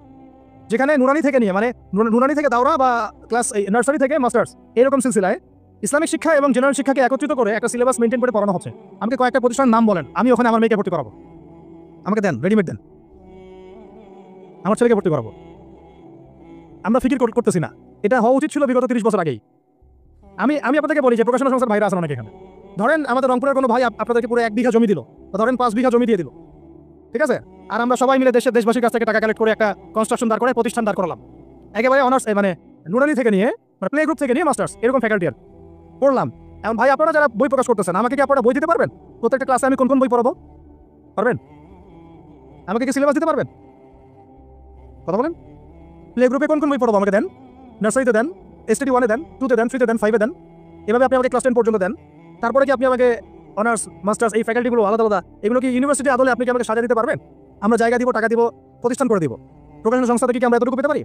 যেখানে নুরানি থেকে নিয়ে, মানে নুরানি থেকে দাওরা বা ক্লাস নার্সারি থেকে মাস্টার্স, এরকম সিলসিলায় ইসলামিক শিক্ষা এবং জেনারেল শিক্ষাকে একত্রিত করে একটা সিলেবাস মেনটেন করে পড়ানো হচ্ছে। আমাকে কয়েকটা প্রতিষ্ঠানের নাম বলেন, আমি ওখানে আমার মেয়েকে ভর্তি করাবো। আমাকে দেন, রেডিমেড দেন, আমার ছেলেকে ভর্তি করাবো। আমরা ফিকির করতেছি না। এটা হওয়া উচিত ছিল বিগত 30 বছর আগেই। আমি আপনাদেরকে বলি যে প্রকাশনা সংস্থার ভাইরা আছেন অনেক এখানে। ধরেন আমাদের রংপুরের কোনো ভাই আপনাদেরকে পুরো 1 বিঘা জমি দিল, বা ধরেন 5 বিঘা জমি দিয়ে দিল, ঠিক আছে? আর আমরা সবাই মিলে দেশবাসীর কাছ থেকে টাকা কালেক্ট করে একটা কনস্ট্রাকশন দাঁড় করে প্রতিষ্ঠান দাঁড় করালাম, একেবারে অনার্স, মানে নুরানি থেকে নিয়ে, মানে প্লে গ্রুপ থেকে নিয়ে মাস্টার্স, এরকম ফ্যাকাল্টি আর পড়লাম। এখন ভাই আপনারা যারা বই প্রকাশ করতেছেন, আমাকে কি আপনারা বই দিতে পারবেন? প্রত্যেকটা ক্লাসে আমি কোন কোন বই পড়াবো পারবেন? আমাকে কি সিলেবাস দিতে পারবেন? কথা বলেন। প্লে গ্রুপে কোন কোন বই পড়াবো আমাকে দেন, নার্সারিতে দেন, STD 1-এ দেন, 2-তে দেন, 3-তে দেন, 5-এ দেন, এভাবে আপনি আমাকে ক্লাস 10 পর্যন্ত দেন। তারপরে কি আপনি আমাকে অনার্স, মাস্টার্স, এই ফ্যাকাল্টিগুলো আলাদা আলাদা, এগুলো কি ইউনিভার্সিটি আদলে আপনি কি আমাকে সাজা দিতে পারবেন? আমরা জায়গা দিব, টাকা দিব, প্রতিষ্ঠান করে দিব। প্রকাশনা সংস্থা থেকে কি আমরা এতটুকু পেতে পারি?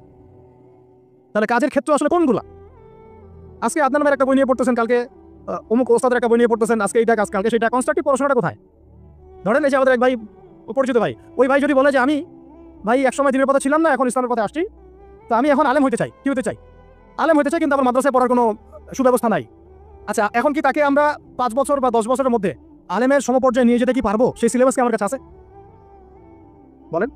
তাহলে কাজের ক্ষেত্র আসলে কোনগুলো? আজকে আদনান ভাইয়ের একটা বই নিয়ে পড়তেছেন, কালকে অমুক ওস্তাদের একটা বই নিয়ে পড়তেছেন, আজকে এইটা কাজ, কালকে সেটা। কনস্ট্রাকটিভ পড়াশোনাটা কোথায়? ধরেন এই যে আমাদের এক ভাই, পরিচিত ভাই, ওই ভাই যদি বলে যে আমি ভাই একসময় দিনের পথে ছিলাম না, এখন ইসলামের পথে আসছি, তো আমি এখন আলেম হতে চাই। কি হতে চাই? আলেম হতে চাই, কিন্তু আমার মাদ্রাসায় পড়ার কোনো সুব্যবস্থা নাই। আচ্ছা, এখন কি তাকে আমরা 5 বছর বা 10 বছরের মধ্যে আলেমের সমপর্যায়ে নিয়ে যেতে কি পারবো? সেই সিলেবাস কি আমার কাছে আছে? বলেন।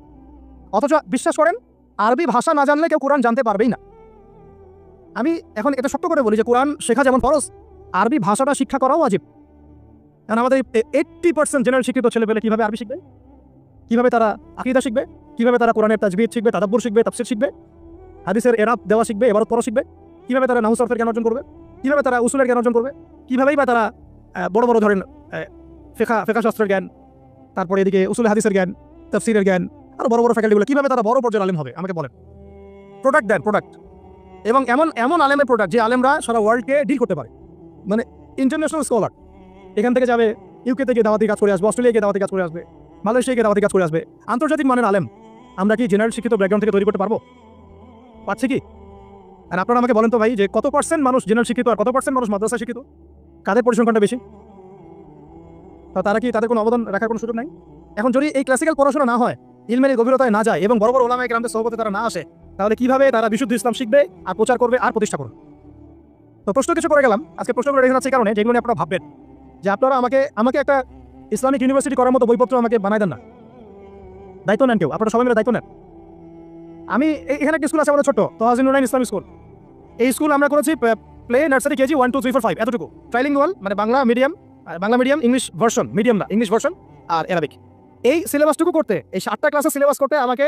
অথচ বিশ্বাস করেন, আরবি ভাষা না জানলে কেউ কোরআন জানতে পারবেই না। আমি এখন এটা সত্য করে বলি যে কোরআন শেখা যেমন ফরজ, আরবি ভাষাটা শিক্ষা করাও ওয়াজিব। কারণ আমাদের 80% জেনারেল শিক্ষিত ছেলেপেলে কিভাবে আরবি শিখবে? কিভাবে তারা আকীদা শিখবে? কিভাবে তারা কোরআনের তাজবিদ শিখবে, তাদাব্বুর শিখবে, তাফসীর শিখবে, হাদিসের এরাব দেওয়া শিখবে, ইবারত পড়া শিখবে? কিভাবে তারা নাহু সরফের জ্ঞান অর্জন করবে? কিভাবে তারা উসুলের জ্ঞান অর্জন করবে? কিভাবেই বা তারা বড় বড় ধরেন ফিকহ শাস্ত্রের জ্ঞান, তারপরে এদিকে উসুল হাদিসের জ্ঞান, তাফসীরের জ্ঞান, আর বড় বড় ফ্যাকাল্টিগুলো, কিভাবে তারা বড় পর্যায়ের আলেম হবে? আমাকে বলেন। প্রোডাক্ট দেন, প্রোডাক্ট। এবং এমন আলেমের প্রোডাক্ট যে আলেমরা সারা ওয়ার্ল্ডকে ডিল করতে পারে, মানে ইন্টারন্যাশনাল স্কলার। এখান থেকে যাবে ইউকে থেকে দাওয়াতি কাজ করে আসবে, অস্ট্রেলিয়া গিয়ে দাওয়াতি কাজ করে আসবে, মালয়েশিয়া গিয়ে দাওয়াতি কাজ করে আসবে, আন্তর্জাতিক মানের আলেম আমরা কি জেনারেল শিক্ষিত ব্যাকগ্রাউন্ড থেকে তৈরি করতে পারবো? পারছি কি? আর আপনারা আমাকে বলেন তো ভাই, যে কত পার্সেন্ট মানুষ জেনারেল শিক্ষিত আর কত পার্সেন্ট মানুষ মাদ্রাসা শিক্ষিত? কাদের পরিসংখ্যানটা বেশি? তারা কি, তাদের কোনো অবদান রাখার কোনো সুযোগ নাই? এখন যদি এই ক্লাসিক্যাল পড়াশোনা না হয়, ইলমের গভীরতায় না যায় এবং বড় বড় ওলামায়ে কেরামদের সোহবতে তারা না আসে, তাহলে কিভাবে তারা বিশুদ্ধ ইসলাম শিখবে আর প্রচার করবে আর প্রতিষ্ঠা করবে? তো প্রশ্ন কিছু করে গেলাম। আজকে প্রশ্নগুলো রেখে যাচ্ছে এই কারণে, যেগুলো নিয়ে আপনারা ভাববেন যে আপনারা আমাকে একটা ইসলামিক ইউনিভার্সিটি করার মতো বইপত্র আমাকে বানাই দেন না। দায়িত্ব নেন কেউ, আপনারা সবাই মিলে দায়িত্ব নেন। আমি এখানে একটা স্কুল আছে আমাদের ছোট্ট, তহাজিন নুরাইন ইসলামিক স্কুল। এই স্কুল আমরা করেছি প্লে, নার্সারি, কেজি 1, 2, 3, 4, 5 এতটুকু। ট্রাইলিঙ্গুয়াল, মানে Bangla medium, English version, medium না, ইংলিশ ভার্সন আর অ্যারাবিক। এই সিলেবাসটুকু করতে, এই 7টা ক্লাসের সিলেবাস করতে আমাকে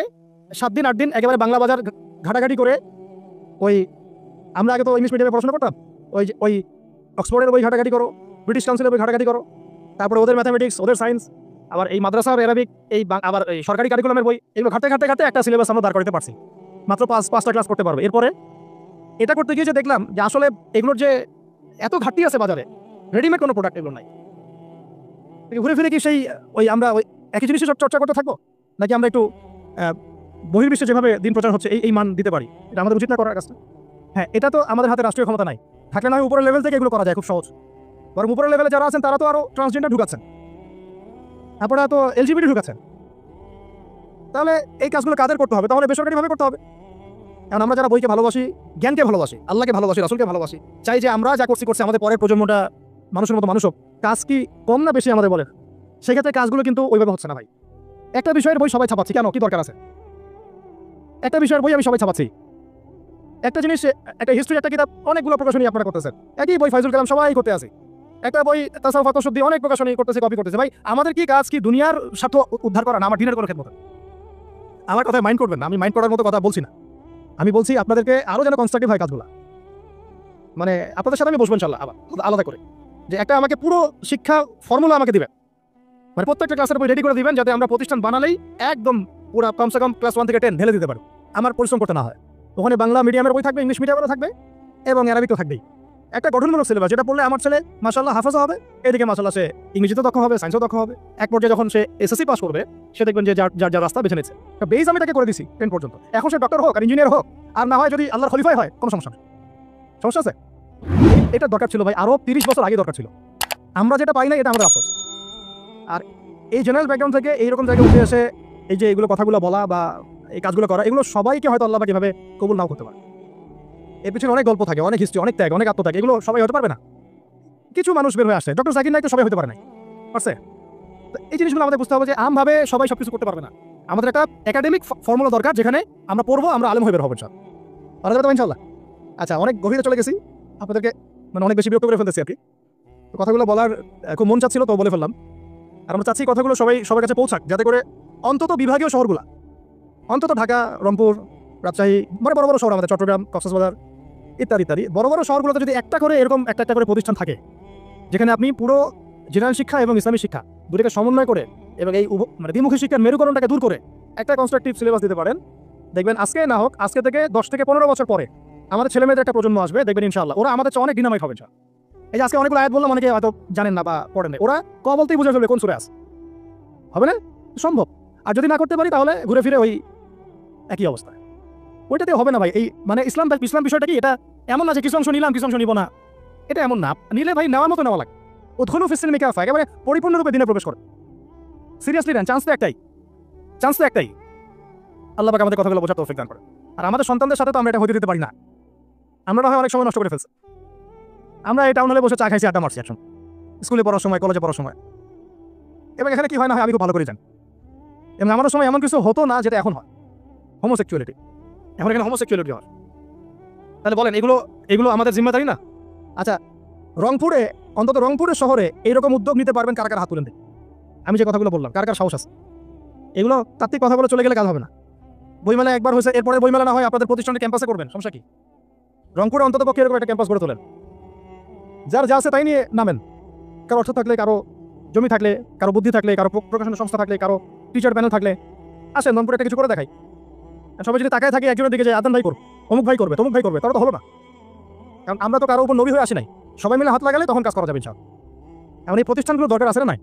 7 দিন 8 দিন একেবারে বাংলা বাজার ঘাটাঘাটি করে, ওই আমরা আগে তো ইংলিশ মিডিয়ামে পড়াশোনা করতাম, ওই অক্সফোর্ডের বই ঘাটাঘাটি করো, ব্রিটিশ কাউন্সিলের বই ঘাটাঘাটি করো, তারপরে ওদের ম্যাথামেটিক্স, ওদের সায়েন্স, আবার এই মাদ্রাসার অ্যারাবিক, আবার এই সরকারি কারিকুলামের বই, এগুলো ঘাটতে একটা সিলেবাস আমরা দাঁড় করতে পারছি। মাত্র 5টা ক্লাস করতে পারবে। এরপরে এটা করতে গিয়ে যে দেখলাম যে আসলে এগুলোর যে এত ঘাটতি আছে বাজারে, রেডিমেড কোনো প্রোডাক্ট এগুলো নাই। ঘুরে ফিরে কি সেই আমরা ওই একই জিনিসই চর্চা করতে থাকবো, নাকি আমরা একটু বহির্বিশ্বে যেভাবে দিন প্রচার হচ্ছে এই মান দিতে পারি? এটা আমাদের উচিত না করার কাজটা? হ্যাঁ, এটা তো আমাদের হাতে রাষ্ট্রীয় ক্ষমতা নাই। থাকলে না উপরের লেভেল থেকে এগুলো করা যায় খুব সহজ। বরং উপরের লেভেলে যারা আছেন তারা তো আরো ট্রান্সজেন্ডার ঢুকাচ্ছেন, তারপরে তো LGBT ঢুকাচ্ছেন। তাহলে এই কাজগুলো কাদের করতে হবে? তাহলে বেসরকারিভাবে করতে হবে। কারণ আমরা যারা বইকে ভালোবাসি, জ্ঞানকে ভালোবাসি, আল্লাহকে ভালোবাসি, রাসূলকে ভালোবাসি, চাই যে আমরা যা করছি আমাদের পরের প্রজন্মটা মানুষের মতো মানুষ হোক। কাজ কি কম না বেশি আমাদের বলেন? সেক্ষেত্রে কাজগুলো কিন্তু ওইভাবে হচ্ছে না ভাই। একটা বিষয়ের বই সবাই ছাপাচ্ছি, কেন? কি দরকার আছে? একটা বিষয়ের বই আমি সবাই ছাপাচ্ছি। একটা জিনিস, একটা হিস্ট্রি, একটা কিতাব, অনেকগুলো প্রকাশনী আপনারা করতেছেন। একই বই ফাইজুল কালাম সবাই করতে আছে। একটা বই তাসাউফ ফাতশুদ্দি, অনেক প্রকাশনী করতেছে, কপি করতেছে। ভাই আমাদের কি কাজ? কি দুনিয়ার স্বার্থ উদ্ধার করা না আমার দিনের কোনো খেদমত? আমার কথায় মাইন্ড করবেন না, আমি মাইন্ড করার মতো কথা বলছি না। আমি বলছি আপনাদেরকে আরো যেন কনস্ট্রাকটিভ হয় কাজগুলো। মানে আপনাদের সাথে আমি বসবো ইনশাআল্লাহ আবার আলাদা করে, যে একটা আমাকে পুরো শিক্ষা ফর্মুলা আমাকে দিবেন, মানে প্রত্যেকটা ক্লাসের বই রেডি করে দিবেন, যাতে আমরা প্রতিষ্ঠান বানালেই একদম পুরো কমসে কম ক্লাস 1 থেকে 10 ঢেলে দিতে পারবো, আমার পরিশ্রম করতে না হয়। ওখানে বাংলা মিডিয়ামের বই থাকবে, ইংলিশ মিডিয়ামেরও থাকবে, এবং অ্যারাবিকও থাকবেই। একটা গঠনমূলক সিলেবাস, যেটা পড়লে আমার ছেলে মাশাআল্লাহ হাফেজও হবে, এদিকে মাশাআল্লাহ সে ইংরেজিতে দক্ষ হবে, সায়েন্সও দক্ষ হবে। এক পর্যায়ে যখন সে এসএসসি পাস করবে, সে দেখবেন যে যার রাস্তা বেছে নিচ্ছে। বেস আমি তাকে করে দিছি 10 পর্যন্ত। এখন সে ডক্টর হোক আর ইঞ্জিনিয়ার হোক, আর না হয় যদি আল্লাহর খলিফাই হয়, কোনো সমস্যা নেই। সমস্যা আছে? এটা দরকার ছিল ভাই, আরো 30 বছর আগে দরকার ছিল। আমরা যেটা পাই না, এটা আমাদের আফসোস। আর এই জেনারেল ব্যাকগ্রাউন্ড থেকে এইরকম জায়গায় উঠে এসে এই যে এগুলো কথাগুলো বলা বা এই কাজগুলো করা, এগুলো সবাইকে হয়তো আল্লাহ পাক এভাবে কবুল নাও করতে পারে। এর পিছনে অনেক গল্প থাকে, অনেক হিস্ট্রি, অনেক ত্যাগ, অনেক আত্মত্যাগ, এগুলো সবাই হতে পারবে না। কিছু মানুষ বের হয়ে আসছে, ডক্টর জাকির নাইক তো সবাই হতে পারে না, পারছে? তো এই জিনিসগুলো আমাদের বুঝতে হবে যে আমভাবে সবাই সবকিছু করতে পারবে না। আমাদের একটা একাডেমিক ফর্মুলা দরকার, যেখানে আমরা পড়বো, আমরা আলেম হয়ে বের হবো ইনশাআল্লাহ। আচ্ছা, অনেক গভীরে চলে গেছি, আপনাদেরকে মানে অনেক বেশি বিরক্ত করে ফেলতেছি আর কি। তো কথাগুলো বলার খুব মন চাচ্ছিল, তো বলে ফেললাম। আর আমরা চাচ্ছি কথাগুলো সবার কাছে পৌঁছাক, যাতে করে অন্তত বিভাগীয় শহরগুলা, অন্তত ঢাকা, রংপুর, রাজশাহী, মানে বড় বড় শহর আমাদের চট্টগ্রাম, কক্সবাজার ইত্যাদি ইত্যাদি বড় বড় শহরগুলোতে যদি একটা করে এরকম একটা করে প্রতিষ্ঠান থাকে, যেখানে আপনি পুরো জেনারেল শিক্ষা এবং ইসলামী শিক্ষা দুটোকে সমন্বয় করে এবং এই মানে দ্বিমুখী শিক্ষার মেরুকরণটাকে দূর করে একটা কনস্ট্রাকটিভ সিলেবাস দিতে পারেন, দেখবেন আজকে না হোক, আজকে থেকে 10 থেকে 15 বছর পরে আমাদের ছেলেমেয়েদের একটা প্রজন্ম আসবে, দেখবেন ইনশাআল্লাহ ওরা আমাদের চেয়ে অনেক ডিনামাইট হবে। এই যে আজকে অনেকগুলো আয়াত বললাম, অনেকে হয়তো জানেন না বা পড়েন না, ওরা ক বলতেই বুঝে ফেলবে কোন সূরা আছে। হবে না? সম্ভব। আর যদি না করতে পারি, তাহলে ঘুরে ফিরে ওই একই অবস্থা। ওইটাতে হবে না ভাই। এই মানে ইসলাম বিষয়টা কি, এটা এমন না যে কিছু অংশ নিলাম কিছু অংশ নিব না, এটা এমন না। নিলে ভাই নেওয়ার মতো নেওয়া লাগে। উদ্খলু ফিস সিলমি কাফা, একেবারে পরিপূর্ণরূপে দিনে প্রবেশ করে। সিরিয়াসলি নেন, চান্স তো একটাই। আল্লাহ পাক আমাদের কথাগুলো বোঝার তৌফিক দান করে। আর আমাদের সন্তানদের সাথে তো আমরা এটা হতে দিতে পারি না। আমরা হয় অনেক সময় নষ্ট করে ফেলছি। আমরা এই টাউন হলে বসে চা খাইছি, আড্ডা মারছি একসঙ্গে, স্কুলে পড়ার সময়, কলেজে পড়ার সময়। এবং এখানে কি হয় না হয় আমি খুব ভালো করে জানি। এবং আমাদের সময় এমন কিছু হতো না যেটা এখন হয়। হোমোসেক্সুয়ালিটি, এখন এখানে হোমোসেক্সুয়ালিটি হয়। তাহলে বলেন, এগুলো আমাদের জিম্মাদারি না? আচ্ছা, রংপুরে, অন্তত রংপুরের শহরে এইরকম উদ্যোগ নিতে পারবেন কার কার হাত তুলেন? আমি যে কথাগুলো বললাম, কার কার সাহস আছে? এগুলো তাত্ত্বিক কথাগুলো চলে গেলে কাজ হবে না। বইমেলা একবার হয়েছে, এরপরে বইমেলা না হয় আপনাদের প্রতিষ্ঠানের ক্যাম্পাসে করবেন, সমস্যা কি? রংপুরে অন্তত পক্ষে এরকম একটা ক্যাম্পাস গড়ে তোলেন, যার যা আছে তাই নিয়ে নামেন। কারো অর্থ থাকলে, কারো জমি থাকলে, কারো বুদ্ধি থাকলে, কারো প্রকাশনা সংস্থা থাকলে, কারো টিচার প্যানেল থাকলে, আসেন রংপুরে একটা কিছু করে দেখাই। সবাই যদি তাকায় থাকে একজনের দিকে, যে আদান ভাই করবে, অমুক ভাই করবে, তমুক ভাই করবে, তাহলে তো হলো না। কারণ আমরা তো কারো উপর নবী হয়ে আসি নাই। সবাই মিলে হাত লাগালে তখন কাজ করা যাবে ইনশাআল্লাহ। এমন এই প্রতিষ্ঠানগুলো দরকার আছে না নাই?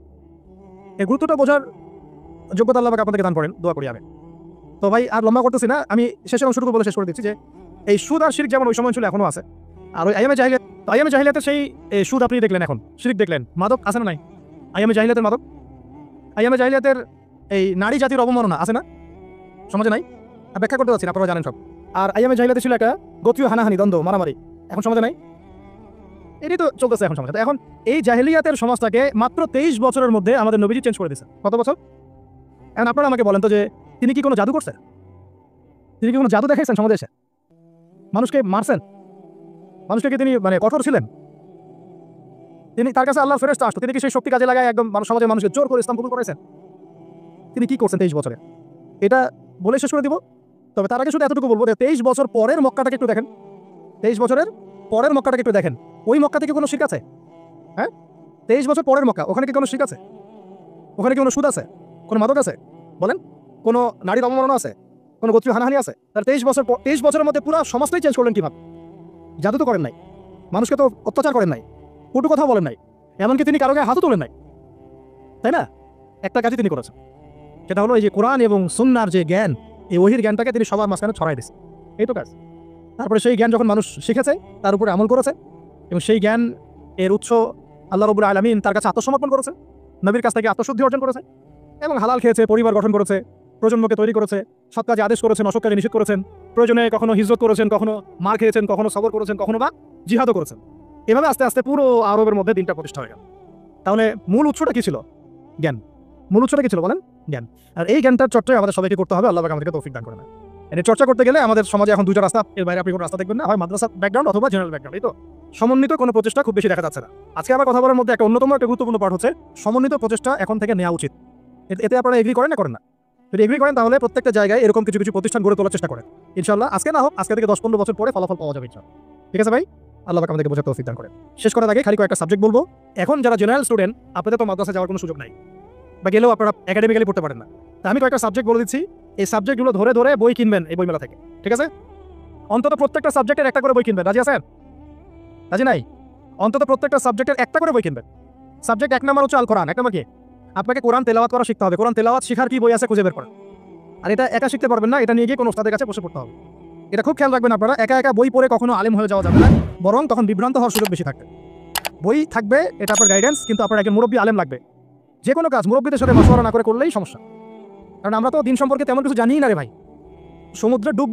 এই গুরুত্বটা বোঝার যোগ্যতা আল্লাহ পাক আপনাদেরকে দান করেন, দোয়া করি আমি। তো ভাই আর লম্বা করতেছি না, আমি শেষের অংশটুকু বলে শেষ করে দিচ্ছি যে এই সুদ আর শিরক যেমন ওই সময় ছিল, এখনো আছে। আর ওই আইয়ামে জাহিলিয়াতের সেই সুদ আপনি দেখলেন, এখন শিরক দেখলেন, মাদক আছে না নাই? আইয়ামে জাহিলিয়াতের মাদক, আইয়ামে জাহিলিয়াতের এই নারী জাতির অবমাননা আছে না সমাজে? নাই? ব্যাখ্যা করতে যাচ্ছি না, আপনারা জানেন সব। আর আইয়ামে জাহিলিয়াতে ছিল একটা গোত্রীয় হানাহানি, দ্বন্দ্ব, মারামারি, এখন সমাজে নাই? এটাই তো চলতেছে এখন সমাজে। এখন এই জাহিলিয়াতের সমাজটাকে মাত্র 23 বছরের মধ্যে আমাদের নবীজি চেঞ্জ করে দিয়েছে। কত বছর? এখন আপনারা আমাকে বলেন তো, যে তিনি কি কোনো জাদু করছেন? তিনি কি কোনো জাদু দেখাইছেন সমাজে এসে? মানুষকে মারছেন? মানুষকে কি তিনি মানে কঠোর ছিলেন? তিনি, তার কাছে আল্লাহর ফেরেশতা আসতো, তিনি কি সেই শক্তি কাজে লাগায় একদম সমাজের মানুষকে জোর করে ইসলাম কবুল করেছেন? তিনি কি করছেন 23 বছরে? এটা বলে শেষ করে দিব। তবে তার আগে শুধু এতটুকু বলবো যে 23 বছর পরের মক্কাটাকে একটু দেখেন। 23 বছরের পরের মক্কাটাকে একটু দেখেন। ওই মক্কা থেকে কোনো শিরক আছে? হ্যাঁ, 23 বছর পরের মক্কা, ওখানে কি কোনো শিরক আছে? ওখানে কি কোনো সুদ আছে? কোনো মাদক আছে? বলেন, কোনো নারীর অবমাননা আছে? কোনো গোত্রীয় হানাহানি আছে? তাহলে 23 বছরের মধ্যে পুরো সমাজটাই চেঞ্জ করলেন কিভাবে? জাদু তো করেন নাই, মানুষকে তো অত্যাচার করেন নাই, কটু কথা বলেন নাই, এমনকি তিনি কারো গায়ে হাতও তোলেন নাই, তাই না? একটা কাজই তিনি করেছেন, সেটা হলো এই যে কোরআন এবং সুন্নাহর যে জ্ঞান, এই ওহীর জ্ঞানটাকে তিনি সবার মাঝখানে ছড়াই দিয়েছেন। এই তো কাজ। তারপরে সেই জ্ঞান যখন মানুষ শিখেছে, তার উপরে আমল করেছে, এবং সেই জ্ঞান এর উৎস আল্লাহ রাব্বুল আলামিন, তার কাছে আত্মসমর্পণ করেছে, নবীর কাছ থেকে আত্মশুদ্ধি অর্জন করেছে, এবং হালাল খেয়েছে, পরিবার গঠন করেছে, প্রজন্মকে তৈরি করেছে, সৎ কাজে আদেশ করেছেন, অসৎ কাজে নিষেধ করেছেন, প্রয়োজনে কখনো হিজরত করেছেন, কখনো মার খেয়েছেন, কখনো সবর করেছেন, কখনো বা জিহাদও করেছেন। এভাবে আস্তে আস্তে পুরো আরবের মধ্যে দিনটা প্রতিষ্ঠা হয়ে গেল। তাহলে মূল উৎসটা কি ছিল? জ্ঞান। মূল উৎসটা কি ছিল বলেন? জ্ঞান। আর এই জ্ঞানটার চর্চায় আমাদের সবাইকে করতে হবে। আল্লাহ পাক আমাদেরকে তৌফিক দান করেন। এর চর্চা করতে গেলে আমাদের সমাজে এখন দুইটা রাস্তা, এর বাইরে আপনি কোনো রাস্তা দেখবেন না, হয় মাদ্রাসা ব্যাকগ্রাউন্ড অথবা জেনারেল ব্যাকগ্রাউন্ড। এই তো সমন্বিত কোনো প্রচেষ্টা খুব বেশি দেখা যাচ্ছে না। আজকে আমার কথা বলার মধ্যে একটা অন্যতম একটা গুরুত্বপূর্ণ পার্ট হচ্ছে সমন্বিত প্রচেষ্টা এখন থেকে নেওয়া উচিত। এতে আপনারা এগ্রি করেন না করেন না? যদি এগ্রি করেন, তাহলে প্রত্যেকটা জায়গায় এরকম কিছু কিছু প্রতিষ্ঠান গড়ে তোলার চেষ্টা করেন ইনশাআল্লাহ। আজকে না হোক, আজকে থেকে 10-15 বছর পরে ফলাফল পাওয়া যাবে ইনশাআল্লাহ। ঠিক আছে ভাই? আল্লাহ পাক আমাদেরকে বোঝার তৌফিক দান করেন। শেষ করার আগে খালি কয়েকটা সাবজেক্ট বলবো। এখন যারা জেনারেল স্টুডেন্ট, আপনাদের তো মাদ্রাসা যাওয়ার কোনো সুযোগ নাই, বা গেলেও আপনারা একাডেমিক্যালি পড়তে পারেন না। তা আমি কয়েকটা সাবজেক্ট বলে দিচ্ছি, এই সাবজেক্টগুলো ধরে ধরে বই কিনবেন এই বইমেলা থেকে, ঠিক আছে? অন্তত প্রত্যেকটা সাবজেক্টের একটা করে বই কিনবেন। রাজি আছেন? রাজি নাই? অন্তত প্রত্যেকটা সাবজেক্টের একটা করে বই কিনবেন। সাবজেক্ট 1 নম্বর হচ্ছে আল কোরআন। 1 নম্বর কি? আপনাকে কোরআন তেলাওয়াত করা শিখতে হবে। কোরআন তেলাওয়াত শেখার কি বই আছে খুঁজে বের করেন। আর এটা একা শিখতে পারবেন না, এটা নিয়ে গিয়ে কোনো ওস্তাদের কাছে বসে পড়তে হবে। এটা খুব খেয়াল রাখবেন আপনারা, একা একা বই পড়ে কখনো আলেম হয়ে যাওয়া যাবে না, বরং তখন বিভ্রান্ত হওয়ার সুযোগ বেশি থাকবে। বই থাকবে, এটা আপনার গাইডেন্স, কিন্তু আপনার একজন মুরব্বী আলেম লাগবে। যে কোনো কাজ মুরব্বীদের সাথে মশওয়ারা না করে করলেই সমস্যা। কারণ আমরা তো দিন সম্পর্কে তেমন কিছু জানিই না রে ভাই। সমুদ্রে ডুব